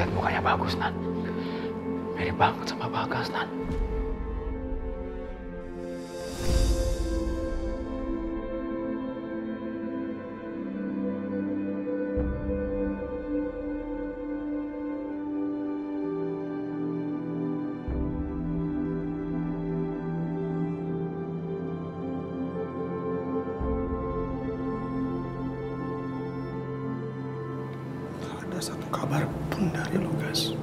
lihat mukanya bagus, Nan. Mirip banget sama Bagas, Nan. Ada satu kabar pun dari lo, Gas.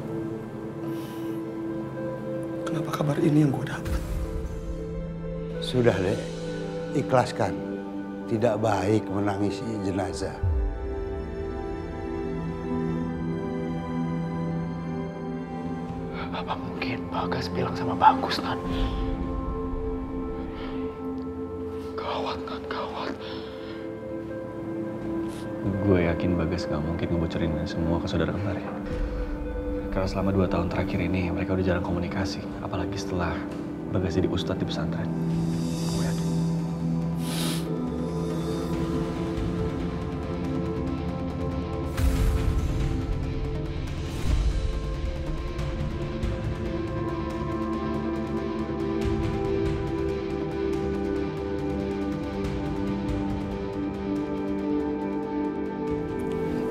Kenapa kabar ini yang gue dapat? Sudah deh, ikhlaskan. Tidak baik menangisi jenazah. Apa mungkin Bagas bilang sama Bagus, Nan? Gawat, Nan, gawat. Gue yakin Bagas gak mungkin ngebocorin semua ke saudara kembarnya. Karena selama 2 tahun terakhir ini mereka udah jarang komunikasi. Apalagi setelah Bagas jadi ustadz di pesantren. Gue yakin.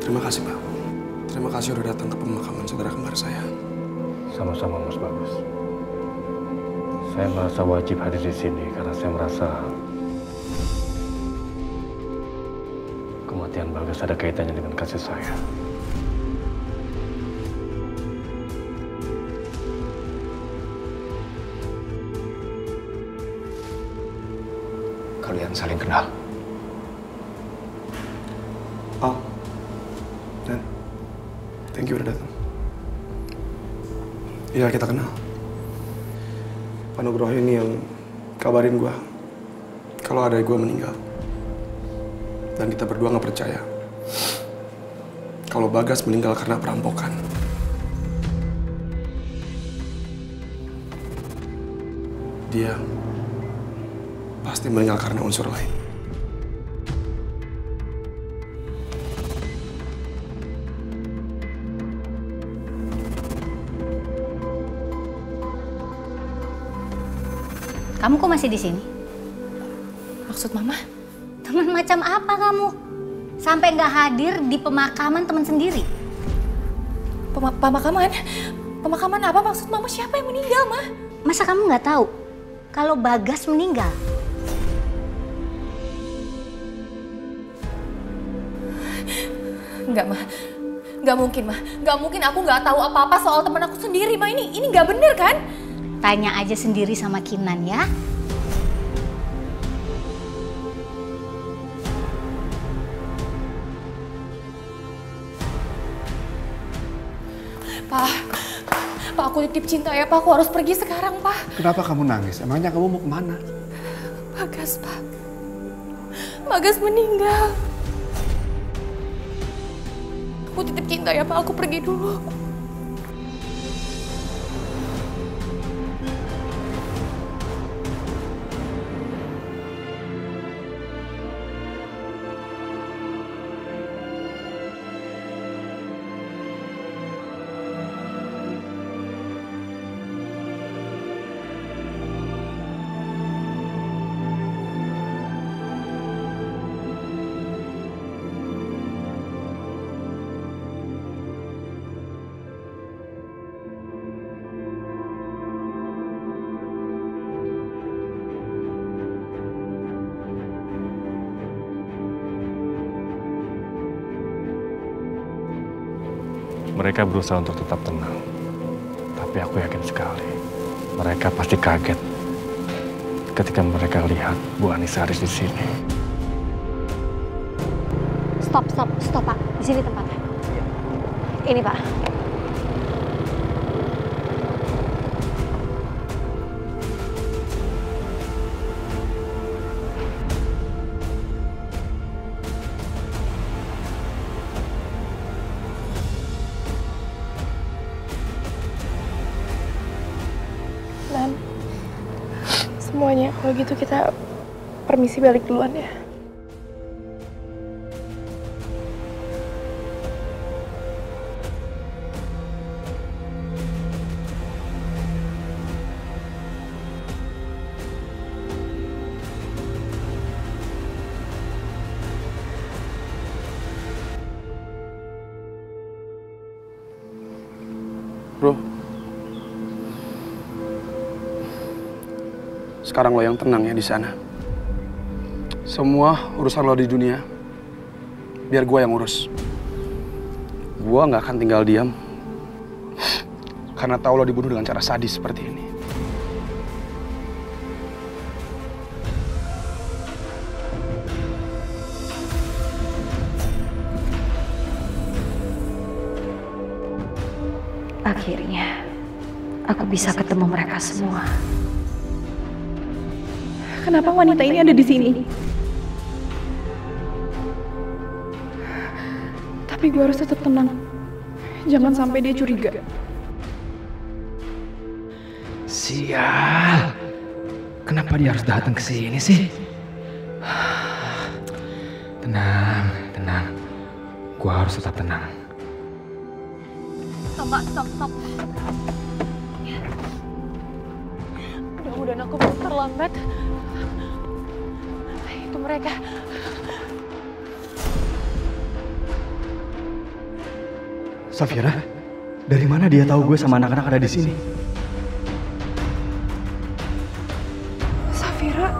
Terima kasih, Pak. Terima kasih udah datang ke pemakaman saudara kembar saya. Sama-sama, Mas Bagus. Saya merasa wajib hadir di sini karena saya merasa kematian Bagas ada kaitannya dengan kasus saya. Kalian saling kenal. Al, Dan, thank you udah datang. Iya, kita kenal. Pak Nugroho ini yang kabarin gue kalau adik gue meninggal. Dan kita berdua nggak percaya kalau Bagas meninggal karena perampokan. Dia pasti meninggal karena unsur lain. Kamu kok masih di sini? Maksud Mama? Teman macam apa kamu? Sampai nggak hadir di pemakaman teman sendiri? Pemakaman? Pemakaman apa maksud Mama? Siapa yang meninggal, Ma? Masa kamu nggak tahu kalau Bagas meninggal? Enggak, Ma. Nggak mungkin, Ma. Nggak mungkin aku nggak tahu apa-apa soal teman aku sendiri, Ma. Ini nggak bener, kan? Tanya aja sendiri sama Kinan ya. Pak, aku titip cinta ya, Pak. Aku harus pergi sekarang, Pak. Kenapa kamu nangis? Emangnya kamu mau kemana? Bagas, Pak. Bagas meninggal. Aku titip cinta ya, Pak. Aku pergi dulu. Mereka berusaha untuk tetap tenang. Tapi aku yakin sekali, mereka pasti kaget ketika mereka lihat Bu Anissa Haris di sini. Stop, Pak. Di sini tempatnya. Ini, Pak. Dan semuanya kalau gitu kita permisi balik duluan ya. Bro, sekarang lo yang tenang ya di sana. Semua urusan lo di dunia, biar gue yang urus. Gue nggak akan tinggal diam karena tahu lo dibunuh dengan cara sadis seperti ini. Akhirnya, aku bisa ketemu mereka semua. Kenapa wanita ini ada di sini? Tapi gue harus tetap tenang. Jangan sampai dia curiga. Sial. Kenapa dia harus datang ke sini sih? Tenang, tenang. Gue harus tetap tenang. Stop. Mudah-mudahan aku belum terlambat. Itu mereka. Safira, dari mana dia tahu gue sama anak-anak ada di sini? Safira,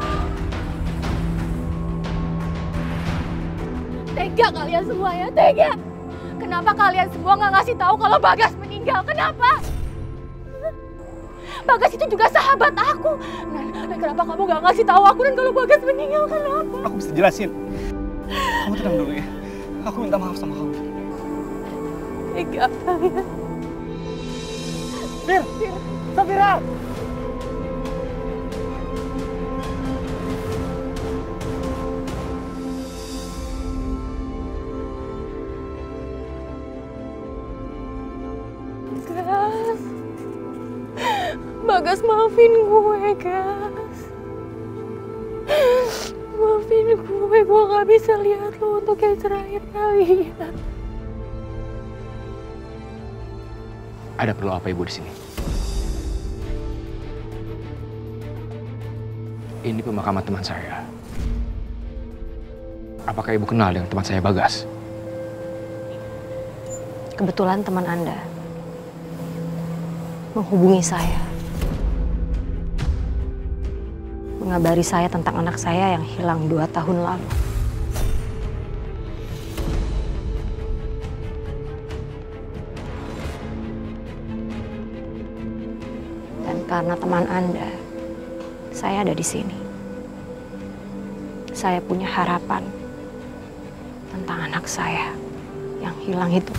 Tega kalian semua ya, tega. Kenapa kalian semua nggak ngasih tahu kalau Bagas meninggal? Kenapa? Bagas itu juga sahabat aku. Dan kenapa kamu nggak ngasih tahu aku dan kalau Bagas meninggal? Kenapa? Aku bisa jelasin. Kamu tenang dulu ya. Aku minta maaf sama kamu. Tega kalian. Fir! Safira! Bagas, maafin gue, Gas. Maafin gue gak bisa lihat lo untuk yang terakhir kali ya. Ada perlu apa ibu di sini? Ini pemakaman teman saya. Apakah ibu kenal dengan teman saya Bagas? Kebetulan teman Anda menghubungi saya. Mengabari saya tentang anak saya yang hilang 2 tahun lalu. Dan karena teman Anda, saya ada di sini. Saya punya harapan tentang anak saya yang hilang itu.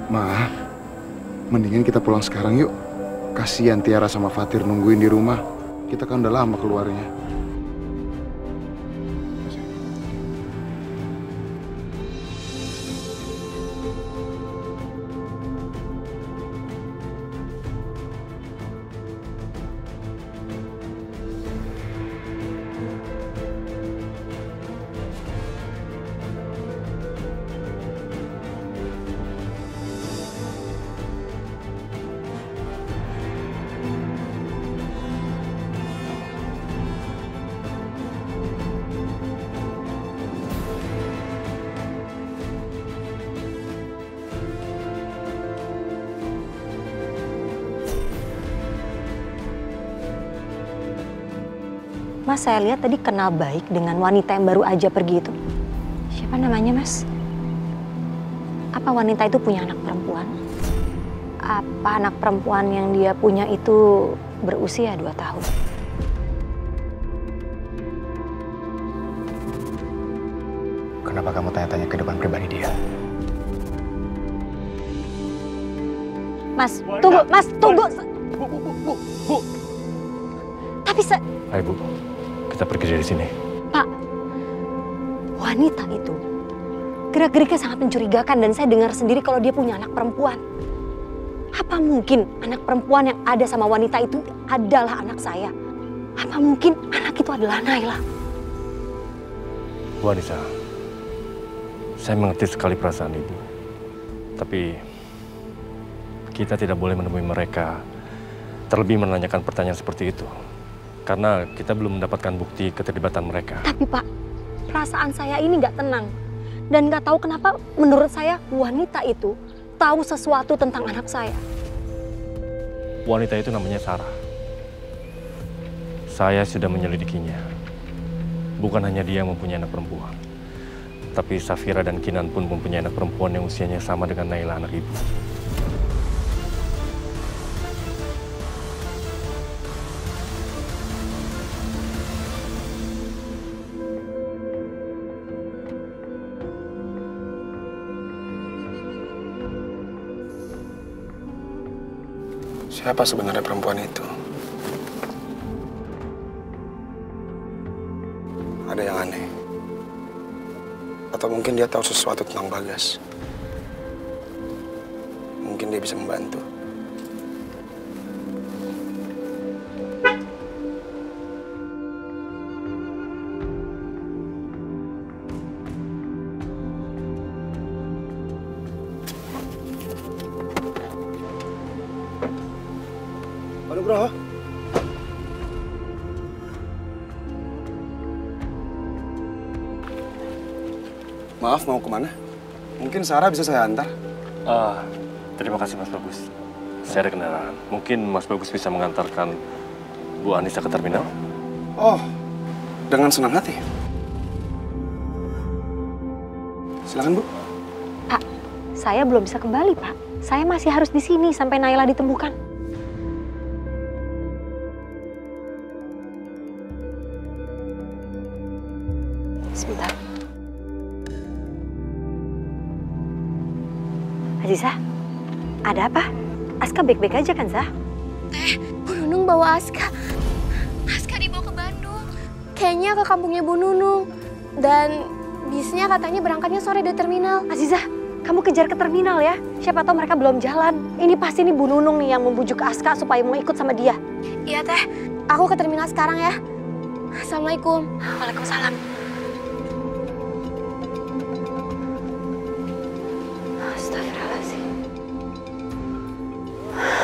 Ma, mendingan kita pulang sekarang yuk. Kasihan Tiara sama Fatir nungguin di rumah. Kita kan udah lama keluarnya. Mas, saya lihat tadi kenal baik dengan wanita yang baru aja pergi itu. Siapa namanya, Mas? Apa wanita itu punya anak perempuan? Apa anak perempuan yang dia punya itu berusia 2 tahun? Kenapa kamu tanya-tanya kehidupan pribadi dia? Mas, tunggu, Mas, tunggu. Bu. Tapi Ayo Bu, kita pergi dari sini. Pak, wanita itu gerak-geriknya sangat mencurigakan dan saya dengar sendiri kalau dia punya anak perempuan. Apa mungkin anak perempuan yang ada sama wanita itu adalah anak saya? Apa mungkin anak itu adalah Naila? Bu Anissa, saya mengerti sekali perasaan Ibu. Tapi kita tidak boleh menemui mereka terlebih menanyakan pertanyaan seperti itu. Karena kita belum mendapatkan bukti keterlibatan mereka. Tapi Pak, perasaan saya ini nggak tenang. Dan nggak tahu kenapa menurut saya wanita itu tahu sesuatu tentang anak saya. Wanita itu namanya Sarah. Saya sudah menyelidikinya. Bukan hanya dia yang mempunyai anak perempuan. Tapi Safira dan Kinan pun mempunyai anak perempuan yang usianya sama dengan Naila, anak ibu. Siapa sebenarnya perempuan itu? Ada yang aneh. Atau mungkin dia tahu sesuatu tentang Bagas. Mungkin dia bisa membantu. Aduh bro. Maaf, mau kemana? Mungkin Sarah bisa saya antar. Terima kasih Mas Bagus. Saya ada kendaraan. Mungkin Mas Bagus bisa mengantarkan Bu Anissa ke terminal? Oh, dengan senang hati. Silakan Bu. Pak, saya belum bisa kembali Pak. Saya masih harus di sini sampai Naila ditemukan. Sebentar. Aziza, ada apa? Aska baik-baik aja kan, Zah? Bu Nunung bawa Aska. Aska dibawa ke Bandung. Kayaknya ke kampungnya Bu Nunung. Dan bisnya katanya berangkatnya sore dari terminal. Aziza, kamu kejar ke terminal ya. Siapa tahu mereka belum jalan. Ini pasti nih Bu Nunung nih yang membujuk Aska supaya mau ikut sama dia. Iya Teh, aku ke terminal sekarang ya. Assalamualaikum. Waalaikumsalam.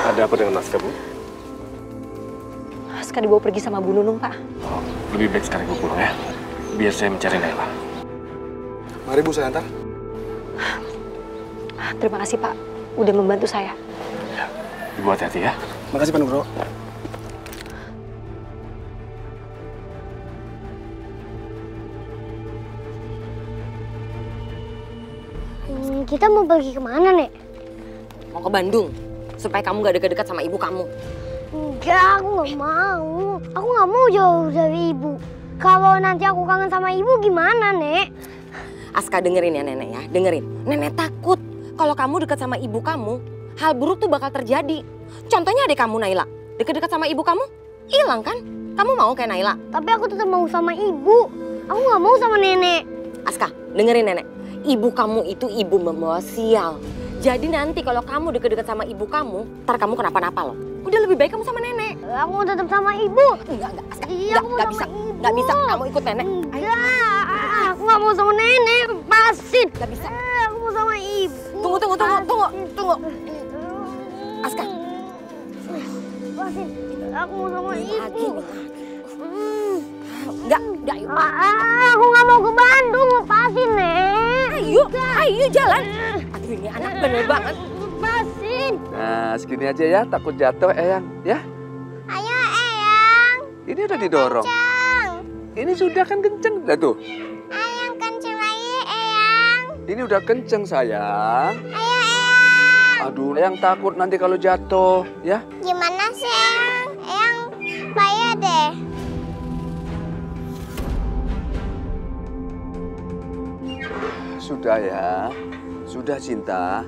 Ada apa dengan Aska, Bu? Aska dibawa pergi sama Bu Nunung, Pak. Oh, lebih baik sekarang gue pulang ya. Biar saya mencari Naila. Mari Bu, saya antar. Terima kasih, Pak. Udah membantu saya. Ya, Ibu hati-hati ya. Makasih, Pak Nugroho. Kita mau pergi kemana, Nek? Mau ke Bandung. Supaya kamu gak deket-deket sama ibu kamu. Enggak, aku gak mau. Aku gak mau jauh dari ibu. Kalau nanti aku kangen sama ibu gimana, Nek? Aska dengerin ya Nenek ya, dengerin. Nenek takut kalau kamu deket sama ibu kamu, hal buruk tuh bakal terjadi. Contohnya adik kamu Naila, deket-deket sama ibu kamu, hilang kan? Kamu mau kayak Naila? Tapi aku tetap mau sama ibu. Aku gak mau sama nenek. Aska, dengerin Nenek. Ibu kamu itu ibu membawa sial. Jadi nanti kalau kamu deket-deket sama ibu kamu, ntar kamu kenapa-napa loh. Udah lebih baik kamu sama nenek. Aku mau tetap sama ibu. Enggak, Aska. Iya, Enggak bisa. Enggak bisa, kamu ikut nenek. Enggak, aku gak mau sama nenek. Lepasin. Enggak bisa. Aku mau sama ibu. Tunggu. Aska. Lepasin. Aku mau sama ibu. Enggak, yuk. Aku gak mau ke Bandung. Lepasin, Nek. Ayo jalan. Aduh, ini anak bener banget. Lepasin. Nah, segini aja ya, takut jatuh Eyang, ya. Ayo, Eyang. Ini udah didorong. Kenceng. Ini sudah kan kenceng, dah tuh. Eyang, kenceng lagi, Eyang. Ini udah kenceng sayang. Ayo, Eyang. Aduh, Eyang takut nanti kalau jatuh, ya. Gimana sih, Eyang? Eyang, bahaya deh. Sudah ya, sudah Cinta.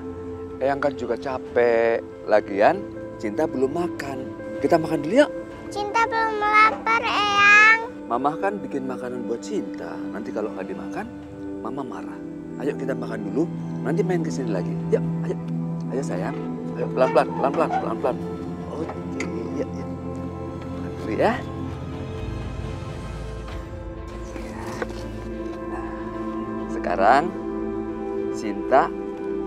Eyang kan juga capek. Lagian Cinta belum makan. Kita makan dulu yuk. Cinta belum lapar, Eyang. Mama kan bikin makanan buat Cinta. Nanti kalau nggak dimakan, Mama marah. Ayo kita makan dulu, nanti main ke sini lagi. Yuk, ayo. Ayo sayang. Ayo pelan-pelan. Oke, iya. Makan dulu ya. Nah, sekarang Cinta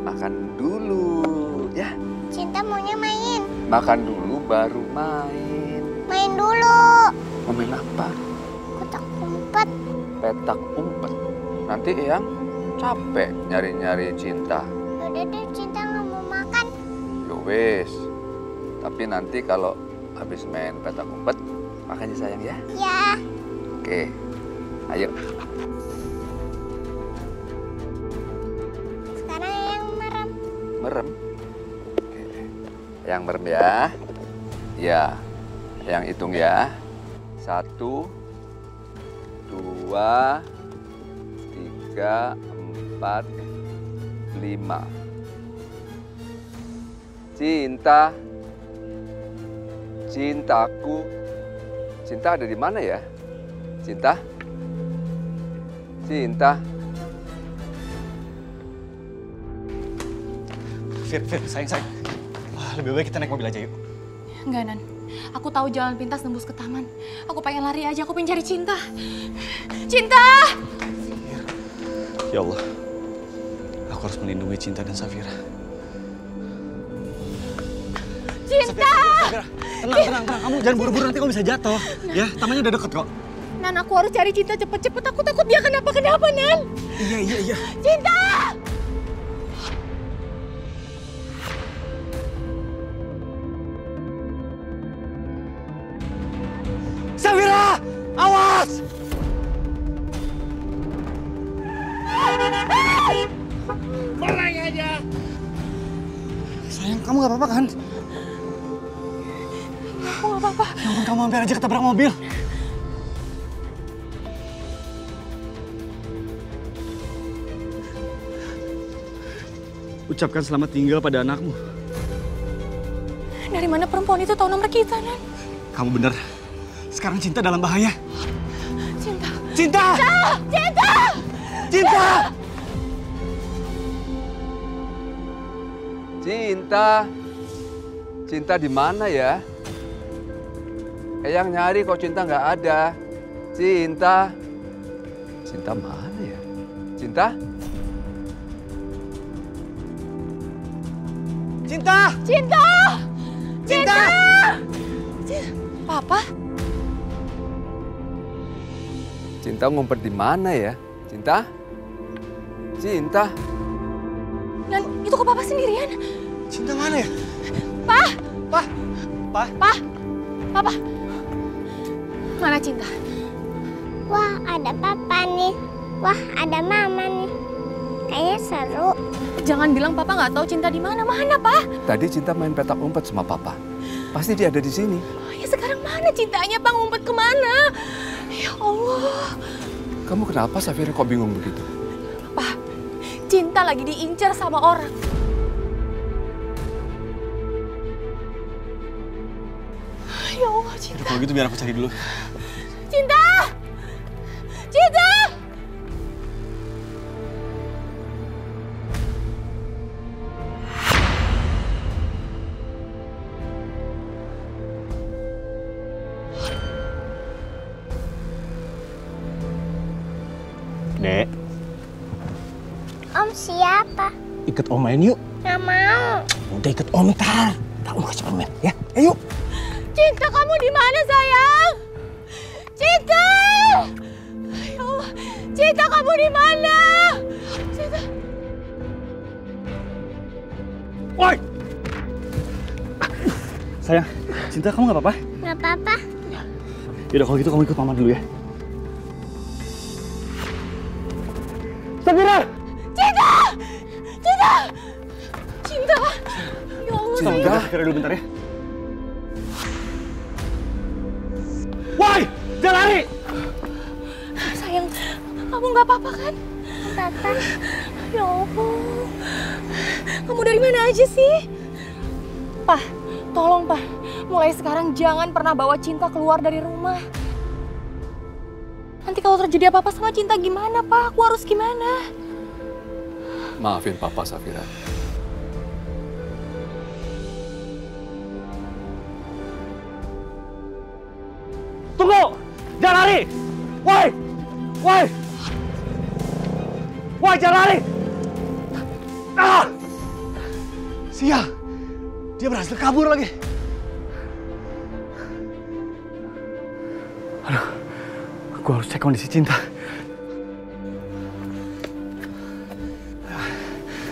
makan dulu ya. Cinta maunya main. Makan dulu baru main. Main dulu. Mau main apa? Petak umpet. Petak umpet. Nanti Eyang capek nyari-nyari Cinta. Udah deh, Cinta nggak mau makan. Yowes. Tapi nanti kalau habis main petak umpet, makan ya sayang ya. Ya. Oke, ayo. Sekarang yang merem. Merem. Oke. Yang merem ya. Ya. Yang hitung ya. 1, 2, 3, 4, 5. Cinta. Cintaku. Cinta ada di mana ya? Cinta? Cinta? Fir, sayang. Wah, lebih baik kita naik mobil aja yuk. Enggak, Nan. Aku tahu jalan pintas nembus ke taman. Aku pengen lari aja, aku pengen cari Cinta. Cinta! Ya Allah, aku harus melindungi Cinta dan Safira. Cinta! Safira, tenang. Kamu jangan buru-buru, nanti kamu bisa jatuh. Ya, tamannya udah deket kok. Nan, aku harus cari Cinta cepet-cepet. Aku takut dia kenapa-kenapa, Nan. Iya. Cinta! Safira! Awas! Barang aja. Sayang, kamu gak apa-apa kan? Aku gak apa-apa. Ya ampun, kamu hampir aja ketabrak mobil. Ucapkan selamat tinggal pada anakmu. Dari mana perempuan itu tahu nomor kita, Nan? Kamu bener. Sekarang Cinta dalam bahaya. Cinta! Cinta! Cinta! Cinta! Cinta? Cinta di mana ya? Eyang nyari kok Cinta nggak ada. Cinta? Cinta mana ya? Cinta? Cinta! Cinta! Cinta! Papa? Cinta ngumpet di mana ya? Cinta? Cinta? Dan itu kok Papa sendirian? Cinta mana ya? Pa! Pa! Papa! Mana Cinta? Wah, ada papa nih. Wah, ada mama nih. Kayaknya seru. Jangan bilang Papa nggak tahu Cinta di mana. Mana, Pa? Tadi Cinta main petak umpet sama Papa. Pasti dia ada di sini. Ya sekarang mana Cintanya, Pak? Ngumpet kemana? Ya Allah. Kamu kenapa, Safira, kok bingung begitu? Pa, Cinta lagi diincar sama orang. Ya Allah, Cinta. Kalau gitu biar aku cari dulu. Cinta! Cinta! Dek, Om siapa? ikut Om main yuk. Nggak mau. Udah ikut Om ntar. Ntar Om kasih permen ya. Ayo. Cinta, kamu di mana, sayang? Cinta! Ya Allah, Cinta, kamu di mana? Cinta. Woi! Sayang, Cinta, kamu nggak apa-apa? Nggak apa-apa. Yaudah, kalau gitu kamu ikut Mama dulu ya. Safira! Cinta! Cinta! Cinta! Ya Allah, Cinta, sayang. Safira dulu bentar ya. Woi! Jangan lari! Sayang, kamu nggak apa-apa kan? Papa. Ya Allah. Kamu dari mana aja sih? Pak, tolong Pak. Mulai sekarang jangan pernah bawa Cinta keluar dari rumah. Nanti kalau terjadi apa-apa sama Cinta gimana, Pak? Aku harus gimana? Maafin Papa, Safira. Tunggu! Jangan lari! Woi! Woi! Woi, jangan lari! Ah! Sial! Dia berhasil kabur lagi. Gue harus cek kondisi Cinta.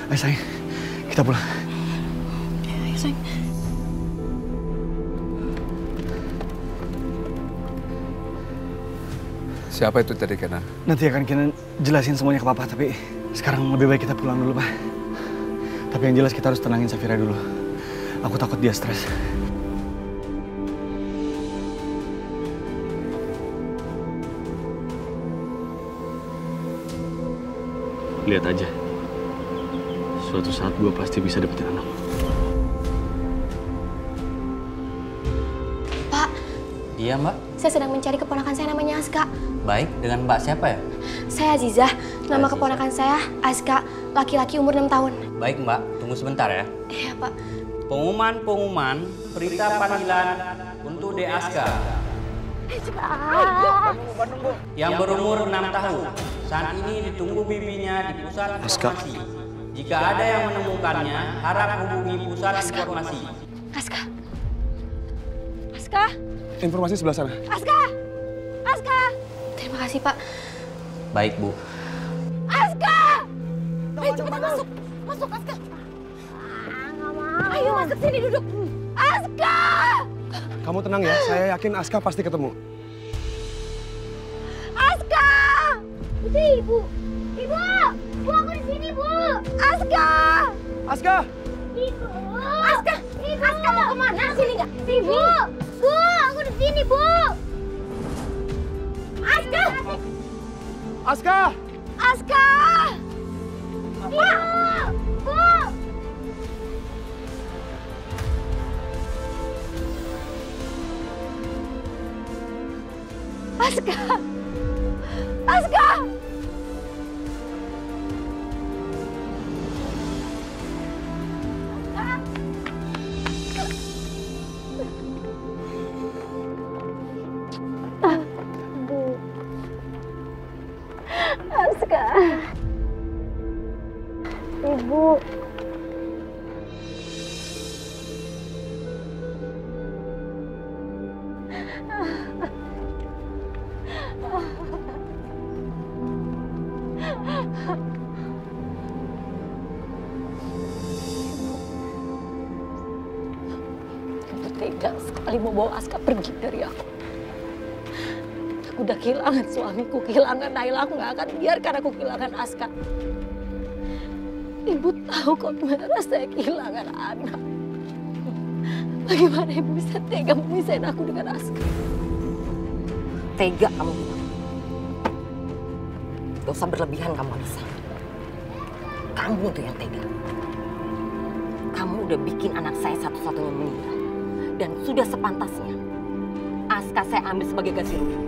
Ayo sayang, kita pulang. Ayo sayang. Siapa itu tadi, Kenan? Nanti akan Kenan jelasin semuanya ke Papa, tapi sekarang lebih baik kita pulang dulu, Pak. Tapi yang jelas kita harus tenangin Safira dulu. Aku takut dia stres. Lihat aja. Suatu saat gue pasti bisa dapetin anak. Pak. Iya, Mbak. Saya sedang mencari keponakan saya namanya Aska. Baik, dengan Mbak siapa ya? Saya Azizah. Nama keponakan saya Aska, laki-laki umur 6 tahun. Baik, Mbak. Tunggu sebentar ya. Iya, Pak. Pengumuman berita panggilan untuk De Aska. Yang berumur 6 tahun. Saat ini ditunggu bibinya di pusat informasi. Jika ada yang menemukannya, harap hubungi pusat informasi. Aska. Aska. Informasi sebelah sana. Aska. Aska. Terima kasih, Pak. Baik, Bu. Aska. Ayo cepetan masuk. Masuk, Aska. Ayo masuk sini duduk. Aska. Kamu tenang ya, saya yakin Aska pasti ketemu. Aska. Itu Ibu. Ibu. Bu, aku di sini, Bu. Aska. Aska. Ibu. Aska. Ibu. Aska mau kemana? Sini nggak? Ibu. Bu, aku di sini, Bu. Aska. Aska. Aska. Ibu. Bu. Aska. Aska. Aska. Ibu. Kamu tega sekali mau bawa Aska pergi dari aku. Aku udah kehilangan suamiku, kehilangan Naila. Aku gak akan biarkan aku kehilangan Aska. Ibu tahu kok gimana rasanya kehilangan anak. Bagaimana ibu bisa tega memisahin aku dengan Aska? Tega kamu bilang. Gak usah berlebihan kamu, Anissa. Kamu tuh yang tega. Kamu udah bikin anak saya satu-satunya meninggal. Dan sudah sepantasnya Aska saya ambil sebagai ganti rugi.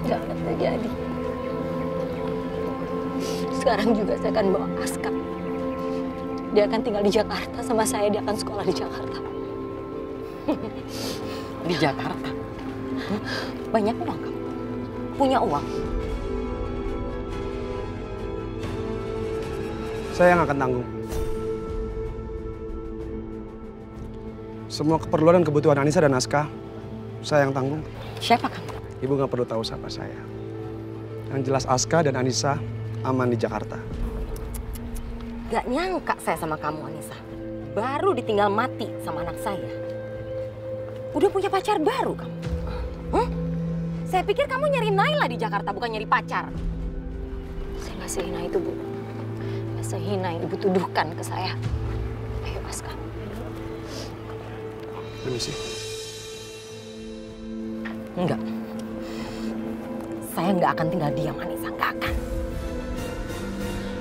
Jangan terjadi. Sekarang juga saya akan bawa Aska. Dia akan tinggal di Jakarta sama saya, dia akan sekolah di Jakarta. Di Jakarta? Banyak uang kamu? Punya uang? Saya yang akan tanggung. Semua keperluan dan kebutuhan Anissa dan Aska, saya yang tanggung. Siapa kamu? Ibu nggak perlu tahu siapa saya. Yang jelas Aska dan Anissa aman di Jakarta. Gak nyangka saya sama kamu, Anissa. Baru ditinggal mati sama anak saya. Udah punya pacar baru kamu. Saya pikir kamu nyari Naila di Jakarta, bukan nyari pacar. Saya nggak sehina itu, Bu. Nggak sehina yang Ibu tuduhkan ke saya. Ayo, Aska. Permisi. Enggak. Saya nggak akan tinggal diam, Anissa. Nggak akan.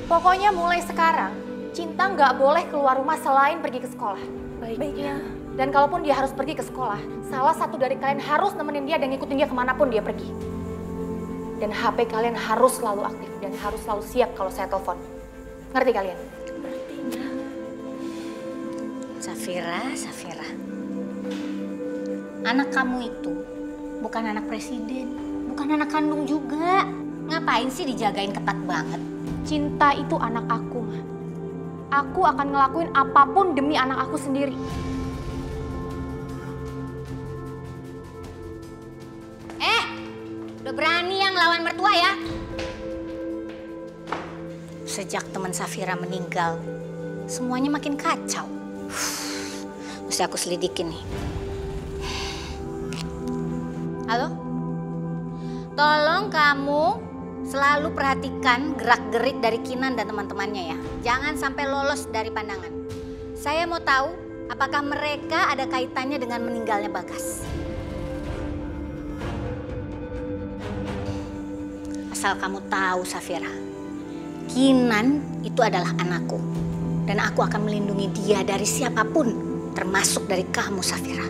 Pokoknya mulai sekarang, Cinta nggak boleh keluar rumah selain pergi ke sekolah. Baiknya. Dan kalaupun dia harus pergi ke sekolah, salah satu dari kalian harus nemenin dia dan ngikutin dia kemanapun dia pergi. Dan HP kalian harus selalu aktif dan harus selalu siap kalau saya telepon. Ngerti kalian? Safira. Anak kamu itu bukan anak presiden, bukan anak kandung juga. Ngapain sih dijagain ketat banget? Cinta itu anak aku, Ma. Aku akan ngelakuin apapun demi anak aku sendiri. Udah berani yang lawan mertua ya? Sejak teman Safira meninggal, semuanya makin kacau. Mesti aku selidikin nih. Halo? Tolong kamu selalu perhatikan gerak-gerik dari Kinan dan teman-temannya ya. Jangan sampai lolos dari pandangan. Saya mau tahu apakah mereka ada kaitannya dengan meninggalnya Bagas. Asal kamu tahu Safira, Kinan itu adalah anakku. Dan aku akan melindungi dia dari siapapun, termasuk dari kamu Safira.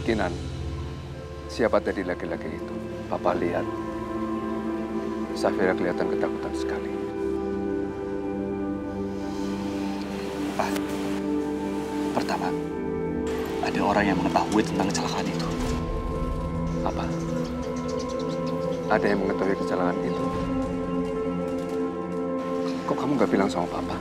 Kinan, siapa tadi laki-laki itu? Papa lihat, Safira kelihatan ketakutan sekali. Pak, pertama, ada orang yang mengetahui tentang kecelakaan itu. Apa? Ada yang mengetahui kecelakaan itu? Kok kamu nggak bilang sama Papa?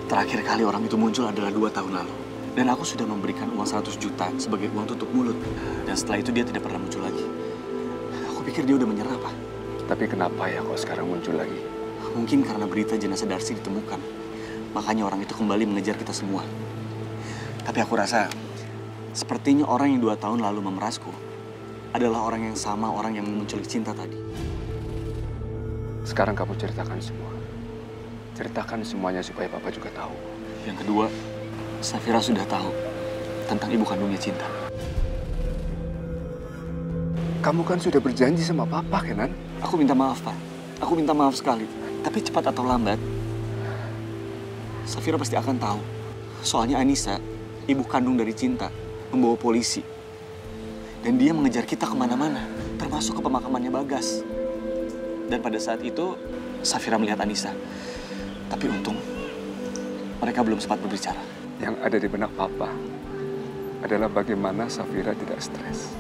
Terakhir kali orang itu muncul adalah 2 tahun lalu. Dan aku sudah memberikan uang 100 juta sebagai uang tutup mulut. Dan setelah itu dia tidak pernah muncul lagi. Aku pikir dia udah menyerah, Pak. Tapi kenapa ya kok sekarang muncul lagi? Mungkin karena berita jenazah Darsi ditemukan. Makanya orang itu kembali mengejar kita semua. Tapi aku rasa sepertinya orang yang 2 tahun lalu memerasku adalah orang yang sama orang yang menculik Cinta tadi. Sekarang kamu ceritakan semua. Ceritakan semuanya supaya Papa juga tahu. Yang kedua, Safira sudah tahu tentang ibu kandungnya Cinta. Kamu kan sudah berjanji sama Papa, Kenan? Aku minta maaf, Pak. Aku minta maaf sekali. Tapi cepat atau lambat, Safira pasti akan tahu. Soalnya Anissa, ibu kandung dari Cinta, membawa polisi. Dan dia mengejar kita kemana-mana, termasuk ke pemakamannya Bagas. Dan pada saat itu, Safira melihat Anissa. Tapi untung, mereka belum sempat berbicara. Yang ada di benak Papa adalah bagaimana Safira tidak stres.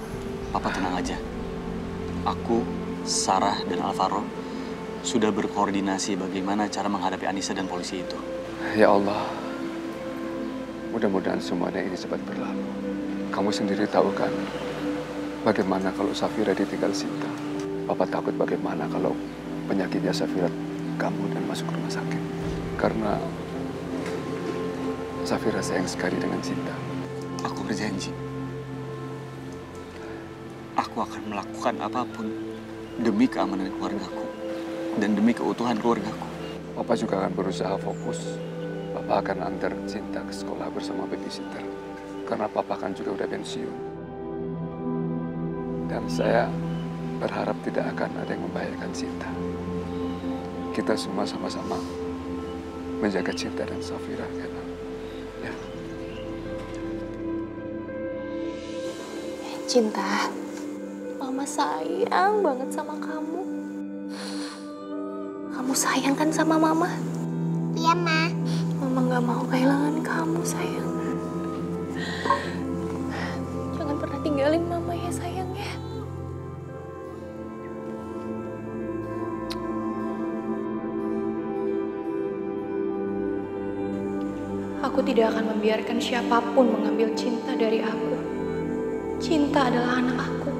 Papa tenang aja. Aku, Sarah, dan Alvaro sudah berkoordinasi bagaimana cara menghadapi Anissa dan polisi itu. Ya Allah, mudah-mudahan semuanya ini cepat berlalu. Kamu sendiri tahu kan, bagaimana kalau Safira ditinggal Cinta? Papa takut bagaimana kalau penyakitnya Safira kamu dan masuk rumah sakit. Karena Safira sayang sekali dengan Cinta. Aku berjanji, aku akan melakukan apapun demi keamanan keluargaku dan demi keutuhan keluargaku. Papa juga akan berusaha fokus. Papa akan antar Cinta ke sekolah bersama babysitter. Karena Papa kan juga udah pensiun. Dan saya berharap tidak akan ada yang membahayakan Cinta. Kita semua sama-sama menjaga Cinta dan Safira, kan? Ya. Cinta, Mama sayang banget sama kamu. Kamu sayang kan sama Mama? Iya, Ma. Mama gak mau kehilangan kamu, sayang. Jangan pernah tinggalin Mama ya, sayang ya. Aku tidak akan membiarkan siapapun mengambil Cinta dari aku. Cinta adalah anak aku.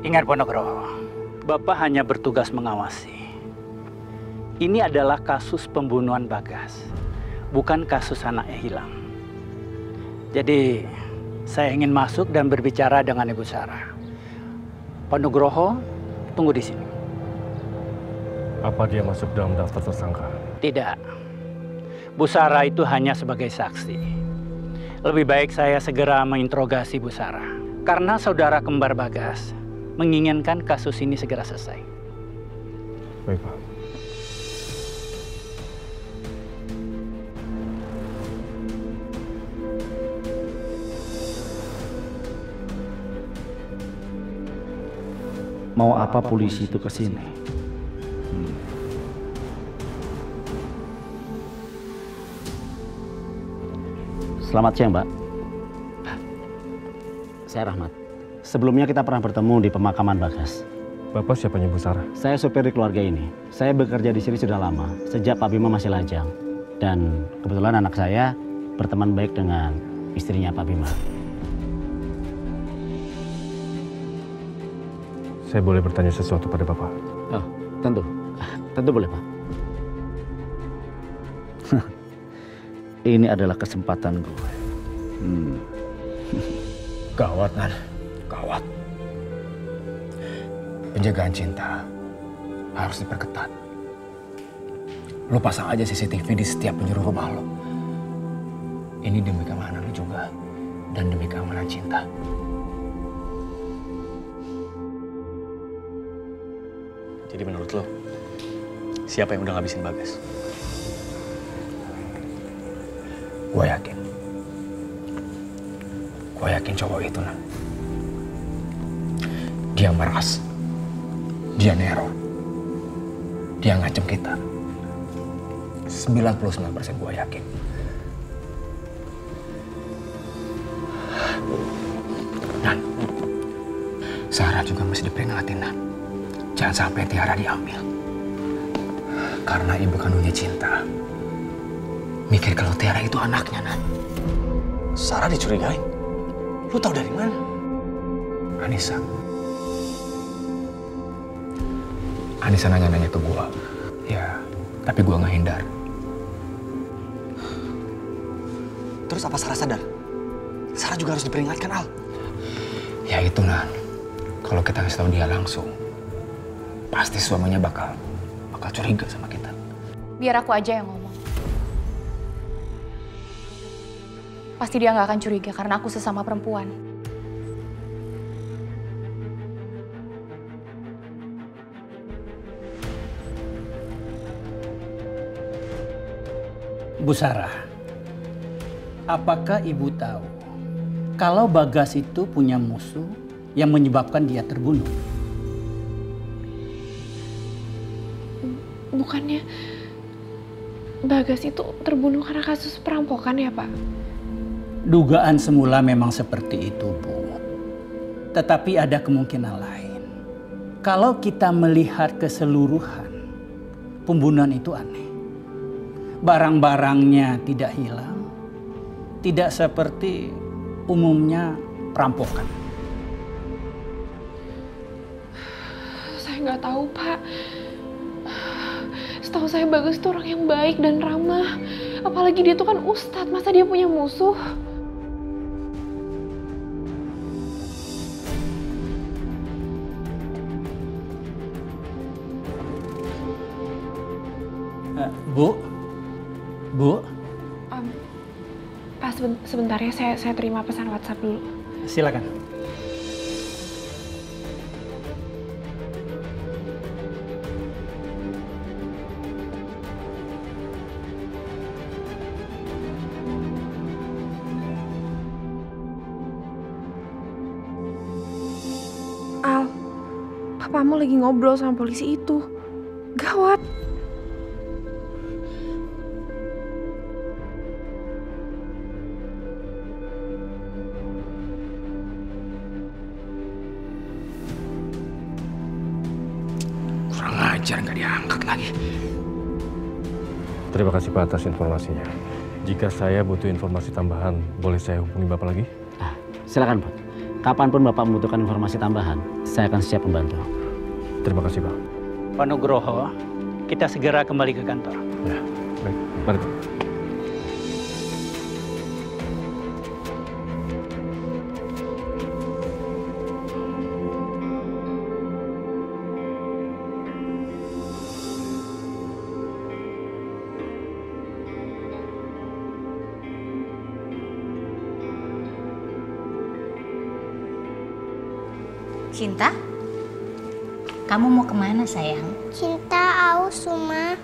Ingat Ponorogo, Bapak hanya bertugas mengawasi. Ini adalah kasus pembunuhan Bagas, bukan kasus anaknya hilang. Jadi, saya ingin masuk dan berbicara dengan Ibu Sarah. Pak Nugroho, tunggu di sini. Apa dia masuk dalam daftar tersangka? Tidak. Bu Sarah itu hanya sebagai saksi. Lebih baik saya segera menginterogasi Bu Sarah. Karena saudara kembar Bagas menginginkan kasus ini segera selesai. Baik, Pak. Mau apa polisi itu ke sini? Selamat siang, Mbak. Saya Rahmat. Sebelumnya kita pernah bertemu di pemakaman Bagas. Bapak siapanya Bu Sarah? Saya supir di keluarga ini. Saya bekerja di sini sudah lama, sejak Pak Bima masih lajang. Dan kebetulan anak saya berteman baik dengan istrinya Pak Bima. Saya boleh bertanya sesuatu pada Bapak? Oh, tentu. Tentu boleh, Pak. Ini adalah kesempatan gue. Gawat, Nan. Gawat. Penjagaan cinta harus diperketat. Lo pasang aja CCTV di setiap penjuru rumah lo. Ini demi keamanan lo juga. Dan demi keamanan cinta. Jadi menurut lo, siapa yang udah ngabisin Bagas? Gue yakin. Gue yakin cowok itu, Nan. Dia meras. Dia neror. Dia ngancem kita. 99% gue yakin. Nan, Sarah juga mesti diperingatin, Nan. Jangan sampai Tiara diambil. Karena ibu kandungnya Cinta mikir kalau Tiara itu anaknya, Nan. Sarah dicurigain? Lu tahu dari mana? Anissa. Anissa nanya-nanya ke gua. Ya, tapi gua ngehindar. Terus apa Sarah sadar? Sarah juga harus diperingatkan, Al. Ya itu, Nan. Kalau kita ngasih tahu dia langsung, pasti suaminya bakal curiga sama kita. Biar aku aja yang ngomong. Pasti dia nggak akan curiga karena aku sesama perempuan. Bu Sarah, apakah Ibu tahu kalau Bagas itu punya musuh yang menyebabkan dia terbunuh? Bukannya Bagas itu terbunuh karena kasus perampokan ya, Pak? Dugaan semula memang seperti itu, Bu. Tetapi ada kemungkinan lain. Kalau kita melihat keseluruhan, pembunuhan itu aneh. Barang-barangnya tidak hilang, tidak seperti umumnya perampokan. Saya nggak tahu, Pak. Setahu saya Bagas itu orang yang baik dan ramah. Apalagi dia tuh kan ustadz, masa dia punya musuh? Bu? Pak, sebentar ya, saya terima pesan WhatsApp dulu. Silakan. Al, papamu lagi ngobrol sama polisi itu. Gawat. Ajar nggak diangkat lagi. Terima kasih Pak atas informasinya. Jika saya butuh informasi tambahan, boleh saya hubungi Bapak lagi? Silakan Pak. Kapanpun Bapak membutuhkan informasi tambahan, saya akan siap membantu. Terima kasih Pak. Pak Nugroho, kita segera kembali ke kantor. Ya, baik. Mari Pak. Cinta, kamu mau kemana sayang? Cinta aus Uma.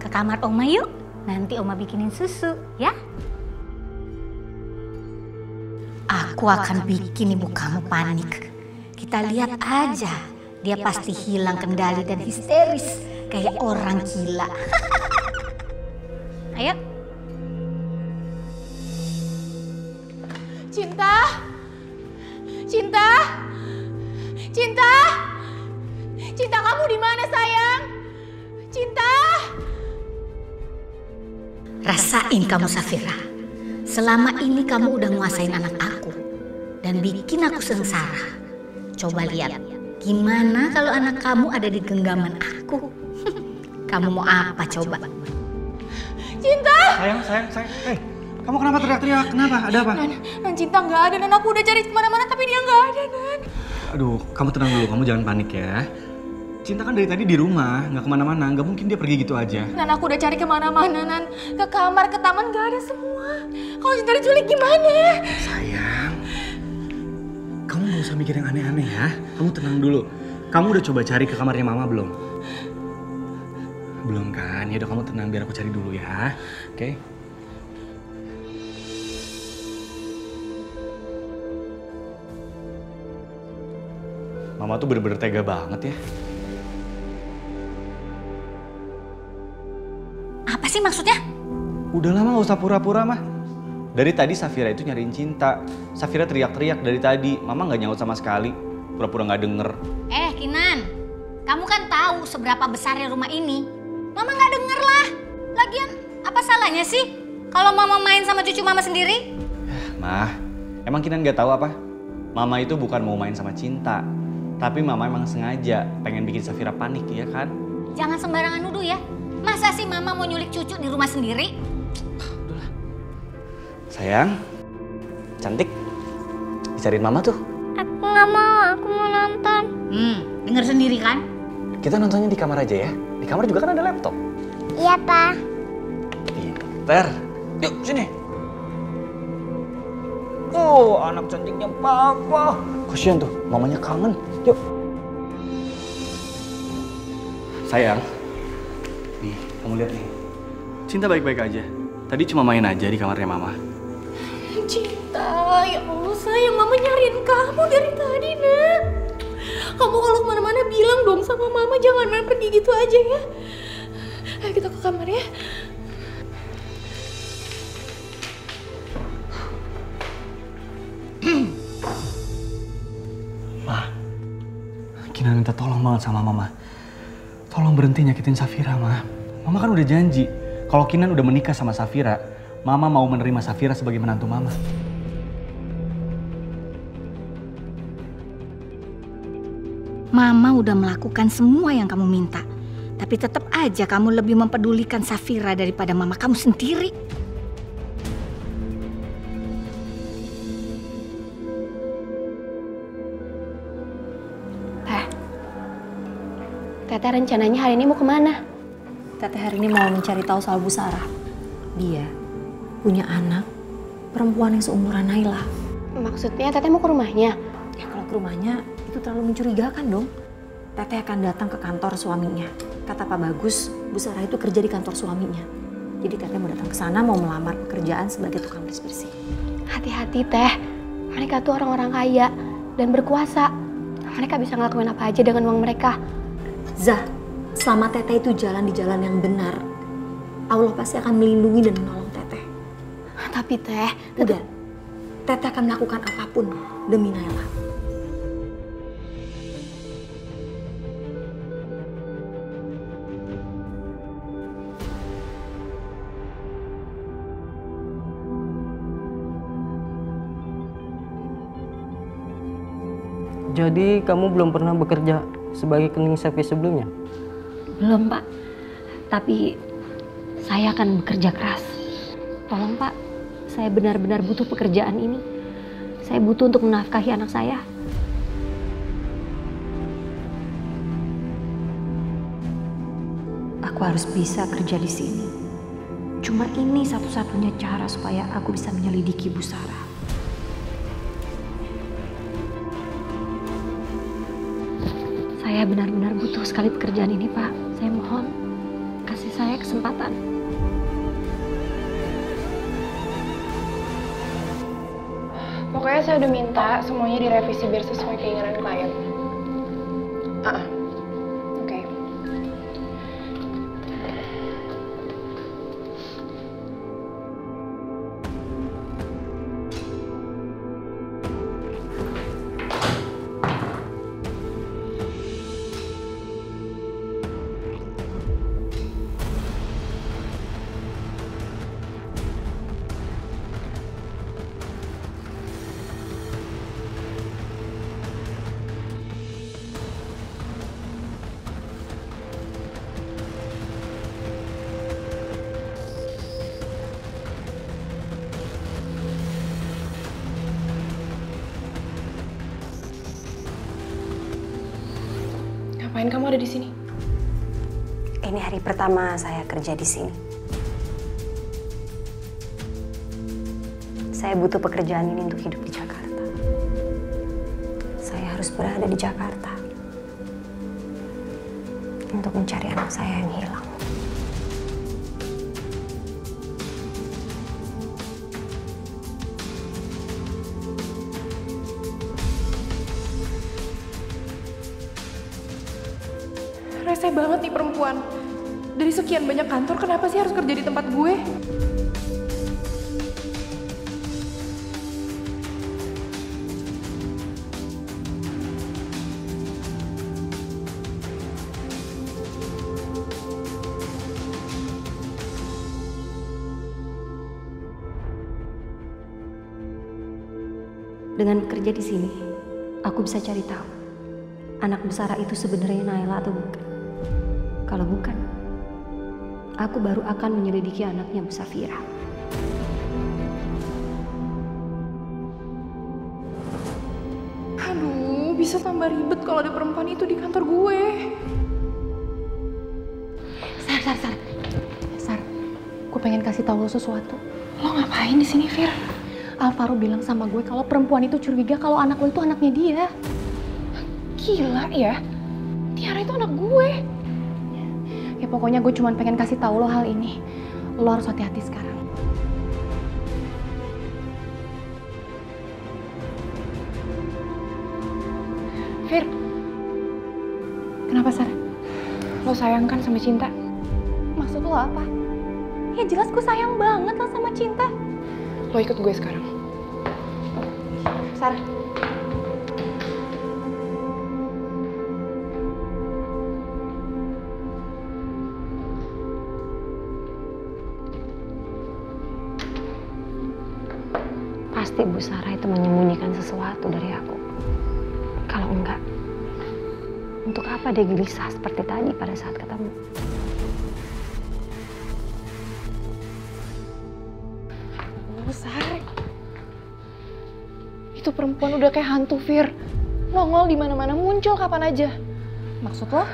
Ke kamar Oma yuk. Nanti Oma bikinin susu, ya? Aku akan bikin ibu kamu panik. Kita lihat aja, dia pasti hilang kendali dan histeris kayak orang gila. Ayo. Cinta? Cinta? Cinta? Cinta kamu di mana sayang? Cinta? Rasain kamu Safira. Selama ini kamu udah nguasain anak aku dan bikin aku sengsara. Coba lihat, gimana kalau anak kamu ada di genggaman aku? Kamu mau apa coba? Cinta! Sayang. Hei, kamu kenapa teriak-teriak? Kenapa? Ada apa? Nan Cinta nggak ada, Nan. Aku udah cari kemana-mana tapi dia nggak ada, Nan. Aduh, kamu tenang dulu. Kamu jangan panik ya. Cinta kan dari tadi di rumah, nggak kemana-mana. Nggak mungkin dia pergi gitu aja. Nan, aku udah cari kemana-mana, Nan. Ke kamar, ke taman, nggak ada semua. Kalau Cinta diculik gimana? Sayang, kamu nggak usah mikir yang aneh-aneh ya. Kamu tenang dulu. Kamu udah coba cari ke kamarnya Mama belum? Belum kan? Ya udah kamu tenang, biar aku cari dulu ya. Oke? Mama tuh bener-bener tega banget ya. Apa sih maksudnya? Udah lama gak usah pura-pura mah. Dari tadi Safira itu nyariin Cinta. Safira teriak-teriak dari tadi. Mama gak nyaut sama sekali. Pura-pura gak denger. Kinan, kamu kan tahu seberapa besarnya rumah ini. Mama gak denger lah. Lagian apa salahnya sih kalau Mama main sama cucu Mama sendiri? Mah, emang Kinan gak tahu apa? Mama itu bukan mau main sama Cinta. Tapi Mama emang sengaja pengen bikin Safira panik, ya kan? Jangan sembarangan nuduh ya. Masa sih Mama mau nyulik cucu di rumah sendiri? Udahlah. Sayang, cantik. Dicariin Mama tuh. Aku nggak mau, aku mau nonton. Denger sendiri kan? Kita nontonnya di kamar aja ya. Di kamar juga kan ada laptop. Iya, Pa. Pinter. Yuk, sini. Oh, anak cantiknya Papa. Kasian tuh, mamanya kangen. Yuk. Sayang. Nih, kamu lihat nih. Cinta baik-baik aja. Tadi cuma main aja di kamarnya Mama. Cinta, ya Allah sayang, Mama nyariin kamu dari tadi, Nak. Kamu kalau kemana-mana bilang dong sama Mama, jangan main pergi gitu aja ya. Ayo kita ke kamar ya. Ma, Kinan minta tolong banget sama Mama. Tolong berhenti nyakitin Safira, Ma. Mama kan udah janji, kalau Kinan udah menikah sama Safira, Mama mau menerima Safira sebagai menantu Mama. Mama udah melakukan semua yang kamu minta. Tapi tetap aja kamu lebih mempedulikan Safira daripada Mama kamu sendiri. Teteh rencananya hari ini mau kemana? Teteh hari ini mau mencari tahu soal Bu Sarah. Dia punya anak perempuan yang seumuran Naila. Maksudnya Teteh mau ke rumahnya? Ya kalau ke rumahnya itu terlalu mencurigakan dong. Teteh akan datang ke kantor suaminya. Kata Pak Bagus, Bu Sarah itu kerja di kantor suaminya. Jadi Teteh mau datang ke sana mau melamar pekerjaan sebagai tukang bersih-bersih. Hati-hati Teh, mereka tuh orang-orang kaya dan berkuasa. Mereka bisa ngelakuin apa aja dengan uang mereka. Zah, selama Teteh itu jalan di jalan yang benar, Allah pasti akan melindungi dan menolong Teteh. Tapi Teh, udah, Teteh akan melakukan apapun demi Naila. Jadi kamu belum pernah bekerja sebagai cleaning service sebelumnya? Belum, Pak. Tapi saya akan bekerja keras. Tolong, Pak. Saya benar-benar butuh pekerjaan ini. Saya butuh untuk menafkahi anak saya. Aku harus bisa kerja di sini. Cuma ini satu-satunya cara supaya aku bisa menyelidiki Bu Sarah. Saya benar-benar butuh sekali pekerjaan ini, Pak. Saya mohon, kasih saya kesempatan. Pokoknya saya udah minta semuanya direvisi biar sesuai keinginan klien. Oke. Ngapain kamu ada di sini? Ini hari pertama saya kerja di sini. Saya butuh pekerjaan ini untuk hidup di Jakarta. Saya harus berada di Jakarta untuk mencari anak saya yang hilang. Rese banget nih perempuan. Dari sekian banyak kantor, kenapa sih harus kerja di tempat gue? Dengan bekerja di sini, aku bisa cari tahu anak Bu Sarah itu sebenarnya Naila atau bukan. Kalau bukan, aku baru akan menyelidiki anaknya Bu Safira. Aduh, bisa tambah ribet kalau ada perempuan itu di kantor gue. Sar, gue pengen kasih tahu lo sesuatu. Lo ngapain di sini, Fir? Alvaro bilang sama gue kalau perempuan itu curiga kalau anak lo itu anaknya dia. Gila ya, Tiara itu anak gue. Ya pokoknya gue cuma pengen kasih tahu lo hal ini. Lo harus hati-hati sekarang. Fir, kenapa Sar? Lo sayang kan sama Cinta? Maksud lo apa? Ya jelas gue sayang banget lah sama Cinta. Lo ikut gue sekarang. Sar. Pasti Bu Sarah itu menyembunyikan sesuatu dari aku. Kalau enggak, untuk apa dia gelisah seperti tadi pada saat ketemu? Bu Sarah, itu perempuan udah kayak hantu, Fir. Nongol di mana-mana, muncul kapan aja. Maksud lo?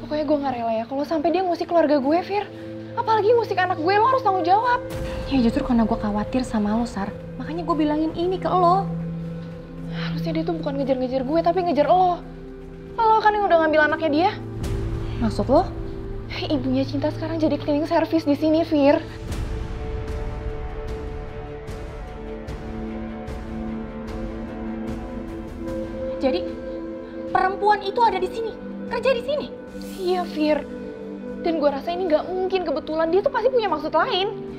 Pokoknya gue nggak rela ya kalau sampai dia ngusik keluarga gue, Fir. Apalagi ngusik anak gue, lo harus tanggung jawab. Ya justru karena gue khawatir sama lo, Sar. Makanya gue bilangin ini ke lo. Harusnya dia tuh bukan ngejar-ngejar gue, tapi ngejar lo. Lo kan yang udah ngambil anaknya dia. Maksud lo? Ibunya Cinta sekarang jadi cleaning service di sini, Fir. Jadi perempuan itu ada di sini, kerja di sini. Iya, Fir. Dan gue rasa ini nggak mungkin kebetulan, dia tuh pasti punya maksud lain.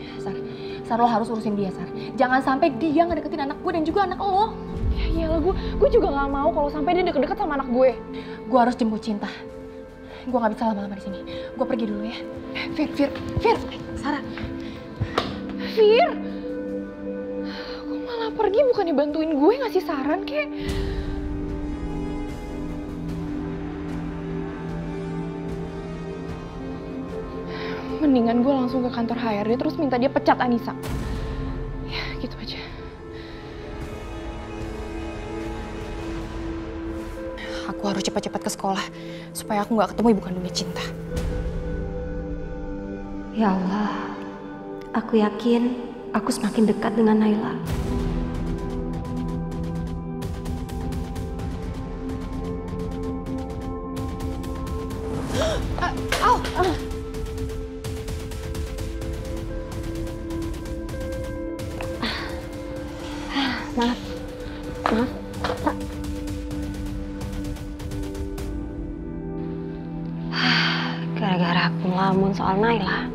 Sar, lo harus urusin dia, Sar. Jangan sampai dia ngedeketin anak gue dan juga anak lo. Ya iyalah, gue juga nggak mau kalau sampai dia deket-deket sama anak gue. Gue harus jemput Cinta. Gue nggak bisa lama-lama di sini. Gue pergi dulu ya. Fir, Sarah. Fir, kok malah pergi bukannya bantuin gue ngasih saran kek? Mendingan gue langsung ke kantor HRD terus minta dia pecat Anissa. Ya gitu aja. Aku harus cepat-cepat ke sekolah supaya aku nggak ketemu ibu kandungnya Cinta. Ya Allah, aku yakin aku semakin dekat dengan Naila. Maaf. Gara-gara aku ngelamun soal Naila,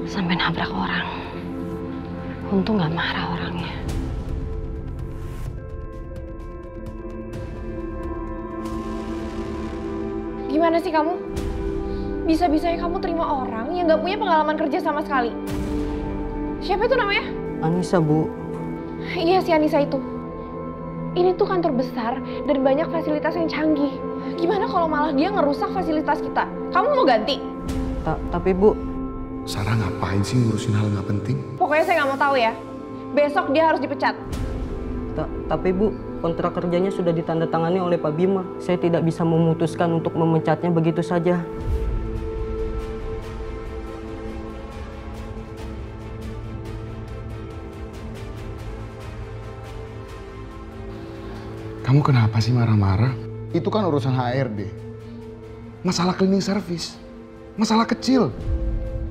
sampai nabrak orang. Untung gak marah orangnya. Gimana sih kamu? Bisa-bisanya kamu terima orang yang gak punya pengalaman kerja sama sekali. Siapa itu namanya? Anissa, Bu. Iya si Anissa itu. Ini tuh kantor besar dan banyak fasilitas yang canggih. Gimana kalau malah dia ngerusak fasilitas kita? Kamu mau ganti? Tapi Bu... Sarah ngapain sih ngurusin hal nggak penting? Pokoknya saya nggak mau tahu ya. Besok dia harus dipecat. Tapi Bu... kontrak kerjanya sudah ditandatangani oleh Pak Bima. Saya tidak bisa memutuskan untuk memecatnya begitu saja. Kamu kenapa sih marah-marah? Itu kan urusan HRD. Masalah cleaning service. Masalah kecil.